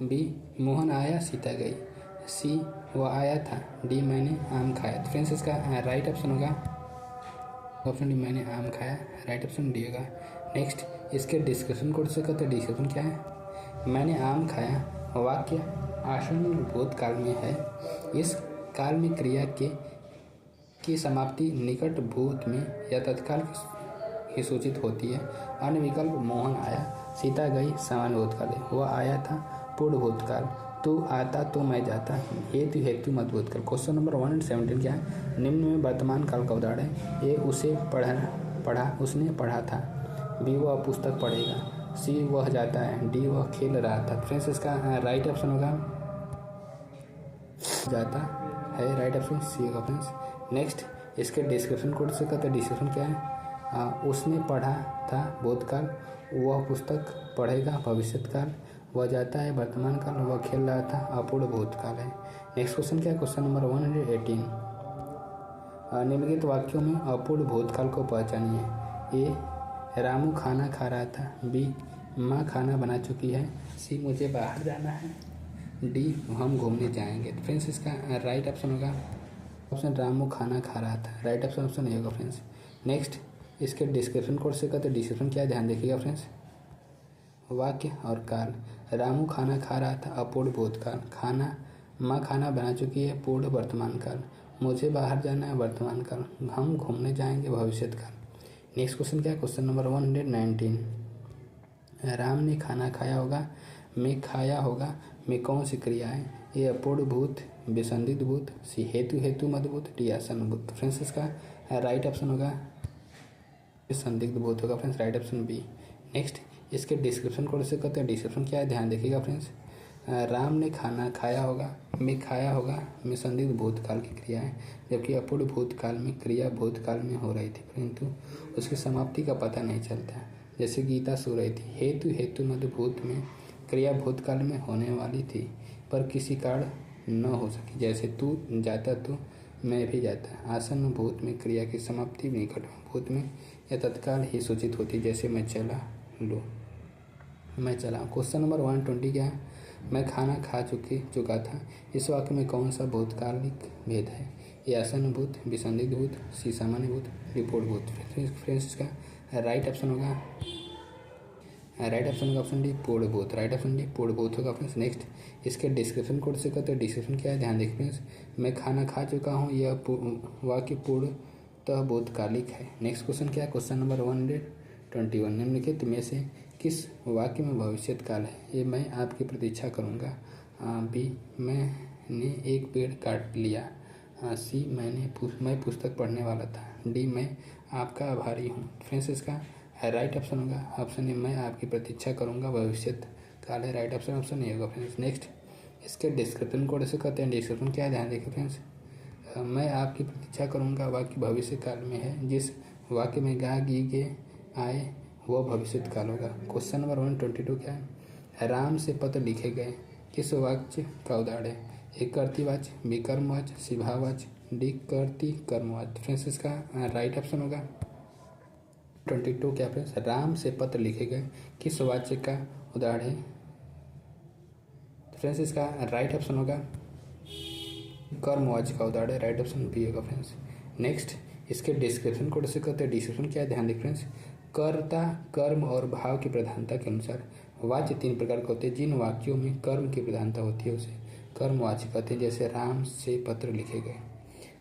बी मोहन आया सीता गई, सी वह आया था, डी मैंने आम खाया। तो फ्रेंड्स इसका राइट ऑप्शन होगा ऑप्शन डी, मैंने आम खाया, राइट ऑप्शन डी होगा। नेक्स्ट इसके डिस्क्रिप्शन कोड से कहते हैं डिस्क्रिप्शन क्या है, मैंने आम खाया वाक्य आसन्न भूतकाल में है। इस काल में क्रिया की समाप्ति निकट भूत में या तत्काल ही सूचित होती है। अन्य विकल्प मोहन आया, सीता गई सामान्य भूतकाल है, वह आया था पूर्ण भूतकाल, तू आता तो मैं जाता, हेतु मध्य भूतकाल। क्वेश्चन नंबर 117 क्या है, निम्न में वर्तमान काल का उदाहरण है। ए उसे उसने पढ़ा था, बी वह पुस्तक पढ़ेगा, सी वह जाता है, डी वह खेल रहा था। फ्रेंड्स इसका राइट ऑप्शन होगा जाता है, राइट ऑप्शन सी होगा फ्रेंड्स। नेक्स्ट इसके डिस्क्रिप्शन कोड से कहते हैं डिस्क्रिप्शन क्या है, उसने पढ़ा था भूतकाल, वह पुस्तक पढ़ेगा भविष्यकाल, वह जाता है वर्तमान काल, वह खेल रहा था अपूर्ण भूतकाल है। नेक्स्ट क्वेश्चन क्या है, क्वेश्चन नंबर 118, निम्नलिखित वाक्यों में अपूर्ण भूतकाल को पहचानिए। ए रामू खाना खा रहा था, बी माँ खाना बना चुकी है, सी मुझे बाहर जाना है, डी हम घूमने जाएंगे। तो फ्रेंड्स इसका राइट ऑप्शन होगा ऑप्शन रामू खाना खा रहा था, राइट ऑप्शन ए होगा फ्रेंड्स। नेक्स्ट इसके डिस्क्रिप्शन कोड से कहते हैं डिस्क्रिप्शन क्या है, ध्यान देखिएगा फ्रेंड्स। वाक्य और काल, रामू खाना खा रहा था अपूर्ण भूतकाल, खाना माँ खाना बना चुकी है पूर्ण वर्तमान काल, मुझे बाहर जाना है वर्तमान काल, हम घूमने जाएंगे भविष्य काल। नेक्स्ट क्वेश्चन क्या है, क्वेश्चन नंबर 119, राम ने खाना खाया होगा, मैं खाया होगा में कौन सी क्रिया है। ए अपूर्ण भूत, बी संदिग्ध भूत, सी हेतु मधुभूत, डी आसन्न भूत। फ्रेंड्स इसका राइट ऑप्शन होगा संदिग्ध भूत होगा friends, right option B. Next इसके डिस्क्रिप्शन कोड से कहते हैं डिस्क्रिप्शन क्या है, ध्यान देखिएगा फ्रेंड्स। राम ने खाना खाया होगा में खाया होगा में संदिग्ध भूतकाल की क्रिया है, जबकि अपूर्ण भूतकाल में क्रिया भूतकाल में हो रही थी परंतु उसकी समाप्ति का पता नहीं चलता, जैसे गीता सो रही थी। हेतु मधुभूत में क्रिया भूतकाल में होने वाली थी पर किसी कारण न हो सकी, जैसे तू जाता तो मैं भी जाता। आसन्न भूत में क्रिया की समाप्ति निकट भूत में या तत्काल ही सूचित होती, जैसे मैं चला क्वेश्चन नंबर 120 क्या है, मैं खाना खा चुका था, इस वाक्य में कौन सा भूतकालिक भेद है। ये आसन्न भूत, बी संदिग्ध भूत, सी सामान्य भूत, डी पूर्ण भूत। फ्रेंड्स इसका राइट ऑप्शन होगा ऑप्शन डी पूर्ण भूत, राइट ऑप्शन डी पूर्ण भूत होगा फ्रेंड्स। नेक्स्ट इसके डिस्क्रिप्शन कोड से कहते हैं डिस्क्रिप्शन क्या है, ध्यान देखिए फ्रेंड्स। मैं खाना खा चुका हूँ, यह वाक्य पूर्णतः भूतकालिक है। नेक्स्ट क्वेश्चन क्या है, क्वेश्चन नंबर 121, निम्नलिखित में से किस वाक्य में भविष्यत काल है? ए, मैं आपकी प्रतीक्षा करूँगा। बी, मैंने एक पेड़ काट लिया। सी, मैं पुस्तक पढ़ने वाला था। डी, मैं आपका आभारी हूँ। फ्रेंड्स, इसका राइट ऑप्शन होगा ऑप्शन ए, मैं आपकी प्रतीक्षा करूँगा भविष्यत काल है। राइट ऑप्शन ऑप्शन ए होगा फ्रेंड्स। नेक्स्ट, इसके डिस्क्रिप्शन कोड से कहते हैं। डिस्क्रिप्शन क्या है, ध्यान देखिए फ्रेंड्स। मैं आपकी प्रतीक्षा करूँगा वाक्य भविष्य काल में है। जिस वाक्य में गा गी गे आए वह भविष्य काल होगा। क्वेश्चन नंबर 122 क्या है? राम से पत्र लिखे गए किस वाक्य का उदाहरण है? ए, कर्तृवाच्य, बी, कर्मवाच्य, सी, भाववाच्य, डी, कर्तृ कर्मवाच्य। फ्रेंड्स, इसका राइट ऑप्शन होगा 22 क्या फ्रेंड्स? राम से पत्र लिखे गए किस वाक्य का उदाहरण है? फ्रेंड्स, इसका राइट ऑप्शन होगा कर्मवाच्य का उदाहरण है। राइट ऑप्शन बी होगा फ्रेंड्स। नेक्स्ट, इसके डिस्क्रिप्शन कोड से कहते हैं। डिस्क्रिप्शन क्या है, ध्यान दें फ्रेंड्स। कर्ता, कर्म और भाव की प्रधानता के अनुसार वाच्य 3 प्रकार के होते हैं। जिन वाक्यों में कर्म की प्रधानता होती है उसे कर्मवाच्य कहते हैं, जैसे राम से पत्र लिखे गए।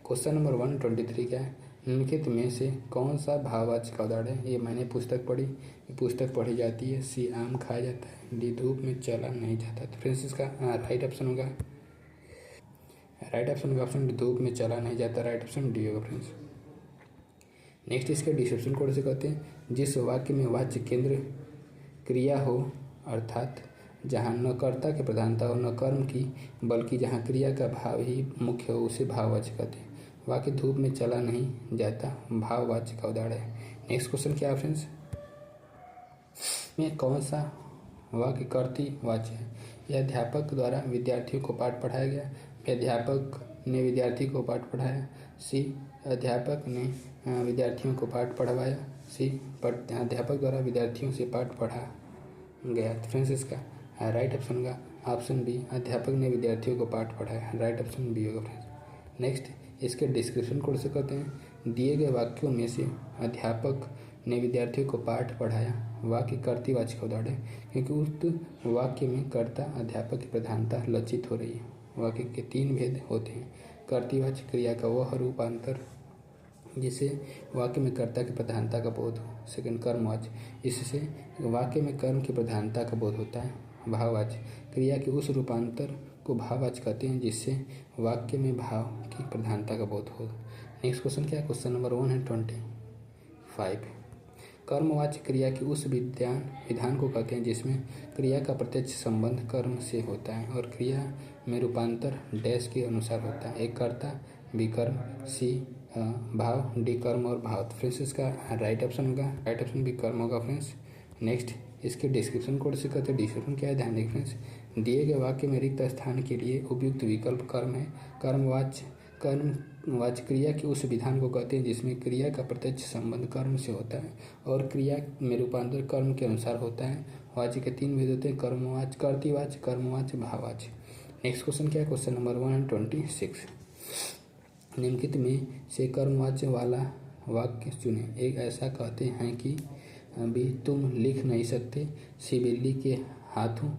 क्वेश्चन नंबर 123 क्या है? निम्नलिखित में से कौन सा भाववाच्य का उदाहरण है? ये, मैंने पुस्तक पढ़ी, पुस्तक पढ़ी जाती है। सी, आम खाया जाता है। डी, धूप में चला नहीं जाता। तो फ्रेंड्स, इसका राइट ऑप्शन होगा ऑप्शन डी, धूप में चला नहीं जाता। राइट ऑप्शन डी होगा फ्रेंड्स। नेक्स्ट, इसके डिस्क्रिप्शन कोड से कहते हैं। जिस वाक्य में वाच्य केंद्र क्रिया हो, अर्थात जहाँ न कर्ता की प्रधानता हो न कर्म की, बल्कि जहाँ क्रिया का भाव ही मुख्य हो, उसे भाववाच्य कहते हैं। वाक्य धूप में चला नहीं जाता भाववाच्य का उदाहरण है। नेक्स्ट क्वेश्चन क्या है फ्रेंड्स? में कौन सा वाक्य कर्तृवाच्य है? यह अध्यापक द्वारा विद्यार्थियों को पाठ पढ़ाया गया। अध्यापक ने विद्यार्थी को पाठ पढ़ाया। सी, अध्यापक ने विद्यार्थियों को पाठ पढ़वाया। सी, अध्यापक द्वारा विद्यार्थियों से पाठ पढ़ा गया। फ्रेंड्स, इसका राइट ऑप्शन होगा ऑप्शन बी, अध्यापक ने विद्यार्थियों को पाठ पढ़ाया। राइट ऑप्शन बी होगा फ्रेंड्स। नेक्स्ट, इसके डिस्क्रिप्शन कोड से कहते हैं। दिए गए वाक्यों में से अध्यापक ने विद्यार्थियों को पाठ पढ़ाया वाक्य कर्तृवाच्य का उदाहरण है, क्योंकि उस वाक्य में कर्ता अध्यापक की प्रधानता लक्षित हो रही है। वाक्य के 3 भेद होते हैं। कर्तृवाच्य क्रिया का वह रूपांतर जिससे वाक्य में कर्ता की प्रधानता का बोध हो। सेकंड, कर्मवाच्य, इससे वाक्य में कर्म की प्रधानता का बोध होता है। भाववाच्य, क्रिया के उस रूपांतर को भाववाच्य कहते हैं जिससे वाक्य में भाव की प्रधानता का बोध हो। नेक्स्ट क्वेश्चन क्या है? Question number 125। कर्मवाच्य क्रिया के उस विधान को कहते हैं जिसमें क्रिया का प्रत्यक्ष संबंध कर्म से होता है और क्रिया में रूपांतर डैश के अनुसार होता है। एक कर्ता, बी, कर्म, सी, भाव, डी, कर्म और भाव। फ्रेंड्स, इसका राइट ऑप्शन होगा बी, कर्म होगा फ्रेंड्स। नेक्स्ट, इसके डिस्क्रिप्शन कोड से कहते हैं। डिस्क्रिप्शन क्या है, ध्यान दें फ्रेंड्स। दिए गए वाक्य में रिक्त स्थान के लिए उपयुक्त विकल्प कर्म है। कर्मवाच्य क्रिया के उस विधान को कहते हैं जिसमें क्रिया का प्रत्यक्ष संबंध कर्म से होता है और क्रिया में रूपांतर कर्म के अनुसार होता है। वाच्य के 3 भेद होते हैं, कर्मवाच्य, कर्तृवाच्य, कर्मवाच्य, भाववाच्य। नेक्स्ट क्वेश्चन क्या है? Question number 126। निम्नलिखित में से कर्मवाच्य वाला वाक्य चुने। एक, ऐसा कहते हैं कि बी, तुम लिख नहीं सकते। सी, बिल्ली के हाथों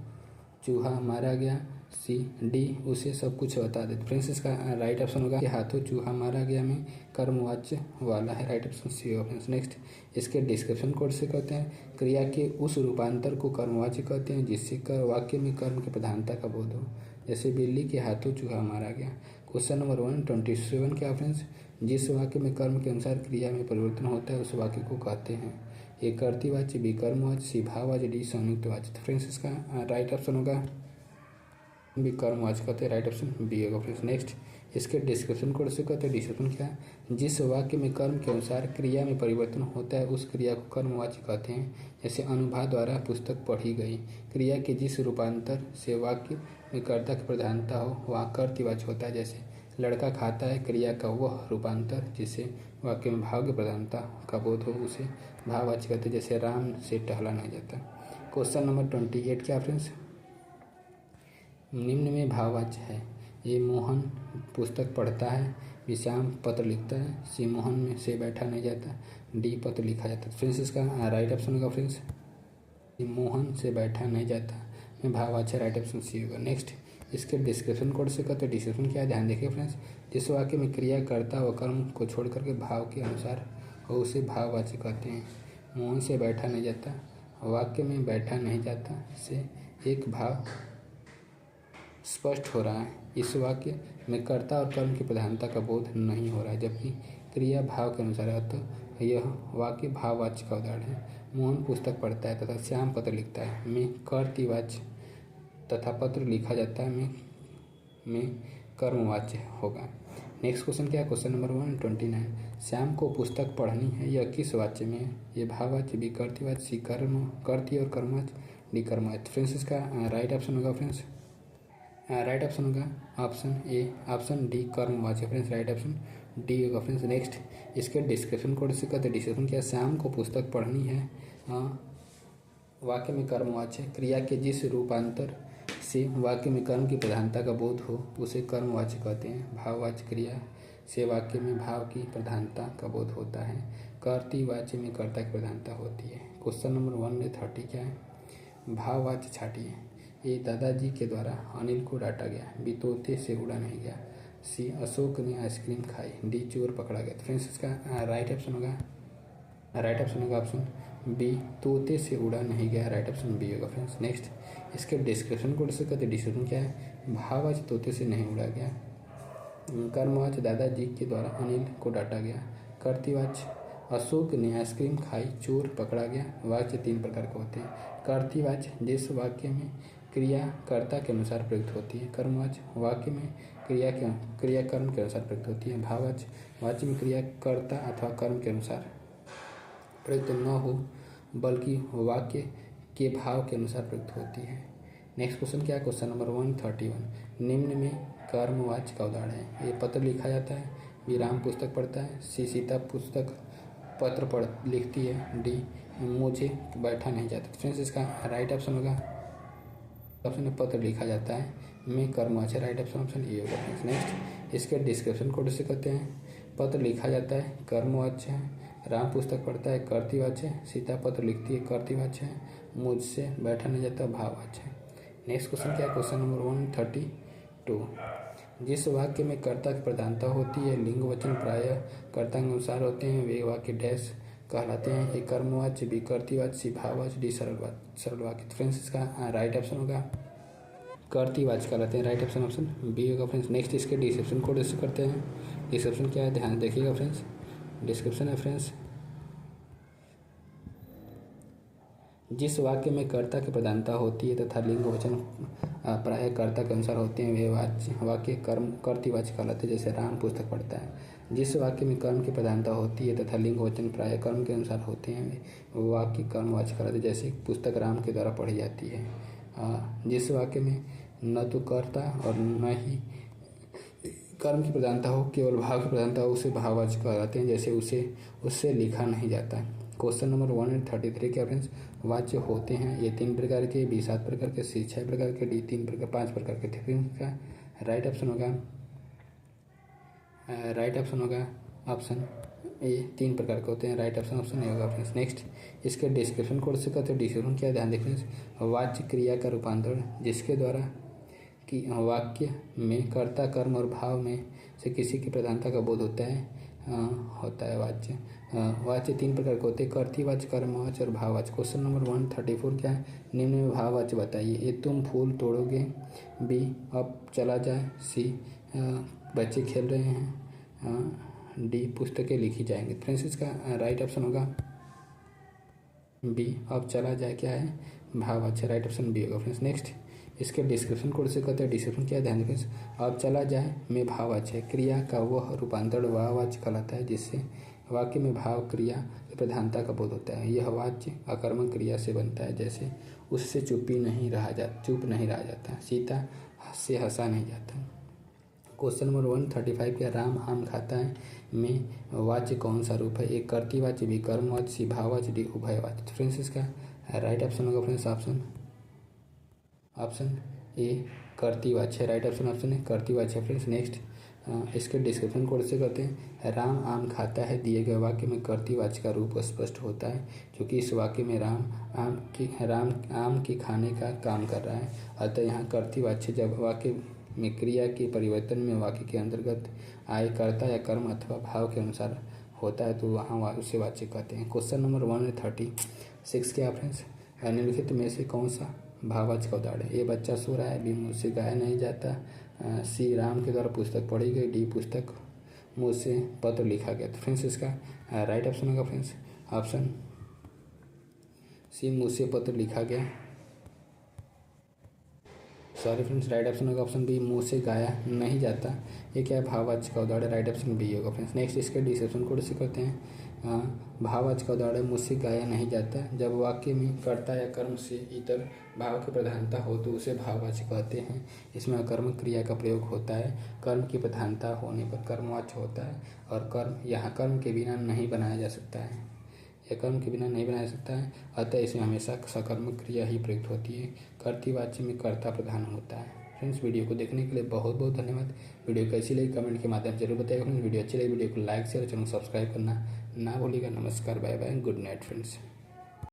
चूहा मारा गया। सी, डी, उसे सब कुछ बता दे। फ्रेंड्स, इसका राइट ऑप्शन होगा कि हाथों चूहा मारा गया में कर्मवाच्य वाला है। राइट ऑप्शन सी होगा फ्रेंड्स। नेक्स्ट, इसके डिस्क्रिप्शन कोड से कहते हैं। क्रिया के उस रूपांतर को कर्मवाच्य कहते हैं जिससे वाक्य में कर्म की प्रधानता का बोध हो, जैसे बिल्ली के हाथों चूहा मारा गया। क्वेश्चन नंबर 127 क्या फ्रेंड्स? जिस वाक्य में कर्म के अनुसार क्रिया में परिवर्तन होता है उस वाक्य को कहते हैं। ए, कर्तृवाच्य, बी, कर्मवाच्य, सी, भाववाच्य, डी, संयुक्त वाच्य। तो फ्रेंड्स, इसका राइट ऑप्शन होगा बी, कर्मवाच्य कहते हैं। राइट ऑप्शन बी होगा फ्रेंड्स। नेक्स्ट, इसके डिस्क्रिप्शन कोड से कहते हैं। डिस्क्रिप्शन क्या है? जिस वाक्य में कर्म के अनुसार क्रिया में परिवर्तन होता है उस क्रिया को कर्मवाच्य कहते हैं, जैसे अनुभा द्वारा पुस्तक पढ़ी गई। क्रिया के जिस रूपांतर से वाक्य में कर्ता की प्रधानता हो वह कर्तृवाच्य होता है, जैसे लड़का खाता है। क्रिया का वह रूपांतर जिससे वाक्य में भाव की प्रधानता का बोध हो उसे भाववाच्य कहते हैं, जैसे राम से टहला नहीं जाता। क्वेश्चन नंबर 28 क्या फ्रेंड्स? निम्न में भाववाच्य है। ये, मोहन पुस्तक पढ़ता है। बी, श्याम पत्र लिखता है। सी, मोहन में से बैठा नहीं जाता। डी, पत्र लिखा जाता है। फ्रेंड्स, इसका राइट ऑप्शन होगा फ्रेंड्स मोहन से बैठा नहीं जाता में भाववाच्य। राइट ऑप्शन सी होगा। नेक्स्ट, इसके डिस्क्रिप्शन कोड से कहते हैं। डिस्क्रिप्शन क्या है, ध्यान देखिए फ्रेंड्स। जिस वाक्य में क्रिया कर्ता व कर्म को छोड़ करके भाव के अनुसार हो उसे भाववाच्य कहते हैं। मोहन से बैठा नहीं जाता वाक्य में बैठा नहीं जाता से एक भाव स्पष्ट हो रहा है। इस वाक्य में कर्ता और कर्म की प्रधानता का बोध नहीं हो रहा है, जबकि क्रिया भाव के अनुसार है। तो यह वाक्य भाववाच्य का उदाहरण है। मोहन पुस्तक पढ़ता है तथा श्याम पत्र लिखता है। में कर्तृवाच्य तथा पत्र लिखा जाता है में कर्मवाच्य होगा। नेक्स्ट क्वेश्चन क्या है? Question number 129। श्याम को पुस्तक पढ़नी है, यह किस वाच्य में है? ये भाववाच्य, बी कर्तृवाच्य, सी कर्तृ और कर्मवाच्य, डी कर्मवाच्य। फ्रेंड्स इसका राइट ऑप्शन होगा फ्रेंड्स, राइट ऑप्शन होगा ऑप्शन ए, ऑप्शन डी कर्मवाच्य। फ्रेंड्स राइट ऑप्शन डी होगा फ्रेंड्स। नेक्स्ट इसके डिस्क्रिप्शन कोड से कहते हैं डिस्क्रिप्शन क्या? श्याम को पुस्तक पढ़नी है वाक्य में कर्मवाच्य, क्रिया के जिस रूपांतर से वाक्य में कर्म की प्रधानता का बोध हो उसे कर्मवाच्य कहते हैं। भाववाच्य क्रिया से वाक्य में भाव की प्रधानता का बोध होता है। कर्तृवाच्य में कर्ता की प्रधानता होती है। क्वेश्चन नंबर 130 क्या है? भाववाच्य छाटिए। ए दादाजी के द्वारा अनिल को डांटा गया, बी तोते से उड़ा नहीं गया, सी अशोक ने आइसक्रीम खाई, डी चोर पकड़ा गया। फ्रेंड्स इसका राइट ऑप्शन होगा ऑप्शन बी तोते से उड़ा नहीं गया। राइट ऑप्शन बी होगा फ्रेंड्स। नेक्स्ट इसके डिस्क्रिप्शन कोड से कहते डिस्क्रिप्शन क्या है? भाववाच्य तोते से नहीं उड़ा गया, कर्मवाच्य दादाजी के द्वारा अनिल को डांटा गया, कर्तृवाच्य अशोक ने आइसक्रीम खाई, चोर पकड़ा गया। वाच्य 3 प्रकार के होते हैं। कर्तृवाच्य जिस वाक्य में क्रिया कर्ता के अनुसार प्रयुक्त होती है। कर्मवाच्य वाक्य में क्रिया कर्म के अनुसार प्रयुक्त होती है। भाववाच्य वाच्य में क्रिया कर्ता अथवा कर्म के अनुसार प्रयुक्त न हो बल्कि वाक्य के भाव के अनुसार प्रयुक्त होती है। नेक्स्ट क्वेश्चन क्या है? Question number 131। निम्न में कर्मवाच्य का उदाहरण है। ये पत्र लिखा जाता है, बी राम पुस्तक पढ़ता है, सी सीता पत्र लिखती है, डी मुझे बैठा नहीं जाता। फ्रेंड्स इसका राइट ऑप्शन होगा ऑप्शन पत्र लिखा जाता है, में कर्मवाच्य। राइट ऑप्शन ए होगा फ्रेंड्स। नेक्स्ट इसके डिस्क्रिप्शन कोड से कहते हैं पत्र लिखा जाता है, कर्मवाच्य है, राम पुस्तक पढ़ता है, कर्तृवाच्य है, सीता पत्र लिखती है, कर्तृवाच्य है, मुझसे बैठा नहीं जाता, भाववाच्य है। नेक्स्ट क्वेश्चन क्या है? Question number 132। जिस वाक्य में कर्ता की प्रधानता होती है, लिंग वचन प्रायः कर्ता के अनुसार होते हैं, वे वाक्य डैश कहलाते हैं। ए कर्मवाच्य, बी कर्तृवाच्य, सी भाववाच्य, डी सरल वाक्य। फ्रेंड्स इसका राइट ऑप्शन होगा कर्तृवाच्य कहलाते हैं। राइट ऑप्शन बी होगा फ्रेंड्स। नेक्स्ट इसके डिस्क्रिप्शन कोड से करते हैं। डिस्क्रिप्शन क्या है? ध्यान देखिएगा फ्रेंड्स। डिस्क्रिप्शन है फ्रेंड्स, जिस वाक्य में कर्ता की प्रधानता होती है तथा लिंग वचन प्रायः कर्ता के अनुसार होते हैं, वे वाक्य कर्तृवाच्य कहलाते हैं। जैसे राम पुस्तक पढ़ता है। जिस वाक्य में कर्म की प्रधानता होती है तथा लिंग वचन प्रायः कर्म के अनुसार होते हैं, वे वाक्य कर्मवाच्य कहलाते हैं। जैसे पुस्तक राम के द्वारा पढ़ी जाती है। जिस वाक्य में न तो कर्ता और न ही कर्म की प्रधानता हो, केवल भाव की प्रधानता हो, उसे भाववाच्य कहलाते हैं। जैसे उससे लिखा नहीं जाता। क्वेश्चन नंबर 133 के फ्रेंड्स वाच्य होते हैं ये 3 प्रकार के, बी 7 प्रकार के, सी 6 प्रकार के, डी 5 प्रकार के। फ्रेंड्स का राइट ऑप्शन होगा ऑप्शन ए, 3 प्रकार के होते हैं। राइट ऑप्शन ए होगा फ्रेंड्स। नेक्स्ट इसके डिस्क्रिप्शन कोड से कहते हैं डिस्क्रिप्शन क्या? ध्यान दें फ्रेंड्स, वाच्य क्रिया का रूपांतरण जिसके द्वारा कि वाक्य में कर्ता कर्म और भाव में से किसी की प्रधानता का बोध होता है वाच्य 3 प्रकार के होते हैं, कर्तृवाच्य, कर्मवाच्य और भाववाच्य। क्वेश्चन नंबर 134 क्या है? निम्न में भाववाच्य बताइए। ए तुम फूल तोड़ोगे, बी अब चला जाए, सी बच्चे खेल रहे हैं, डी पुस्तकें लिखी जाएंगी। फ्रेंड्स इसका राइट ऑप्शन होगा बी अब चला जाए क्या है? भाववाच्य। राइट ऑप्शन बी होगा फ्रेंड्स। नेक्स्ट इसके डिस्क्रिप्शन कोड से कहते हैं डिस्क्रिप्शन क्या? ध्यान दें। अब चला जाए में भाववाच्य क्रिया का वह रूपांतरण भाववाच्य कहलाता है जिससे वाक्य में भाव क्रिया की प्रधानता का बोध होता है। यह वाच्य आकर्मक क्रिया से बनता है, जैसे उससे चुप नहीं रहा जाता, सीता से हंसा नहीं जाता। क्वेश्चन नंबर 135 क्या? राम आम खाता है में वाच्य कौन सा रूप है? एक कर्तृवाच्य, बी कर्मवाच्य, सी भाववाच्य, डी उभयवाच्य। फ्रेंड्स इसका राइट ऑप्शन होगा फ्रेंड्स ऑप्शन ए कर्तृवाच्य। राइट ऑप्शन है कर्तृवाच्य। फ्रेंड्स नेक्स्ट इसके डिस्क्रिप्शन कोड से कहते हैं राम आम खाता है दिए गए वाक्य में कर्तृवाच्य का रूप स्पष्ट होता है, क्योंकि इस वाक्य में राम आम के खाने का काम कर रहा है। अतः यहाँ कर्तृवाच्य जब वाक्य में क्रिया के परिवर्तन में वाक्य के अंतर्गत आय कर्ता या कर्म अथवा भाव के अनुसार होता है तो वहाँ उसे वाच्य कहते हैं। क्वेश्चन नंबर 136 क्या फ्रेंड्स? निम्नलिखित में से कौन सा भाववाचक का उदाहरण है? ए बच्चा सो रहा है, बी मुझसे गाया नहीं जाता, सी राम के द्वारा पुस्तक पढ़ी गई, डी पुस्तक मुझसे पत्र लिखा गया। तो फ्रेंड्स इसका राइट ऑप्शन होगा फ्रेंड्स ऑप्शन सी, मुझसे पत्र लिखा गया। सॉरी फ्रेंड्स, राइट ऑप्शन होगा ऑप्शन बी, मुँह से गाया नहीं जाता। ये क्या है? भाववाचक का उदाहरण, राइट ऑप्शन बी होगा फ्रेंड्स। नेक्स्ट इसके डिस्क्रिप्शन को से करते हैं। भाववाचक का उदाहरण मुझसे गाया नहीं जाता, जब वाक्य में कर्ता या कर्म से इतर भाव की प्रधानता हो तो उसे भाववाचक कहते हैं। इसमें अकर्मक क्रिया का प्रयोग होता है, कर्म की प्रधानता होने पर कर्मवाच्य होता है, और कर्म यहाँ कर्म के बिना नहीं बनाया जा सकता है, यह कर्म के बिना नहीं बनाया सकता है, अतः इसमें हमेशा सकर्मक क्रिया ही प्रयुक्त होती है। कर्तृवाच्य में कर्ता प्रधान होता है। फ्रेंड्स वीडियो को देखने के लिए बहुत बहुत धन्यवाद। वीडियो कैसी लगी कमेंट के माध्यम से जरूर बताइएगा। वीडियो अच्छी लगी वीडियो को लाइक शेयर चैनल सब्सक्राइब करना ना भूलिएगा। नमस्कार, bye bye, good night friends.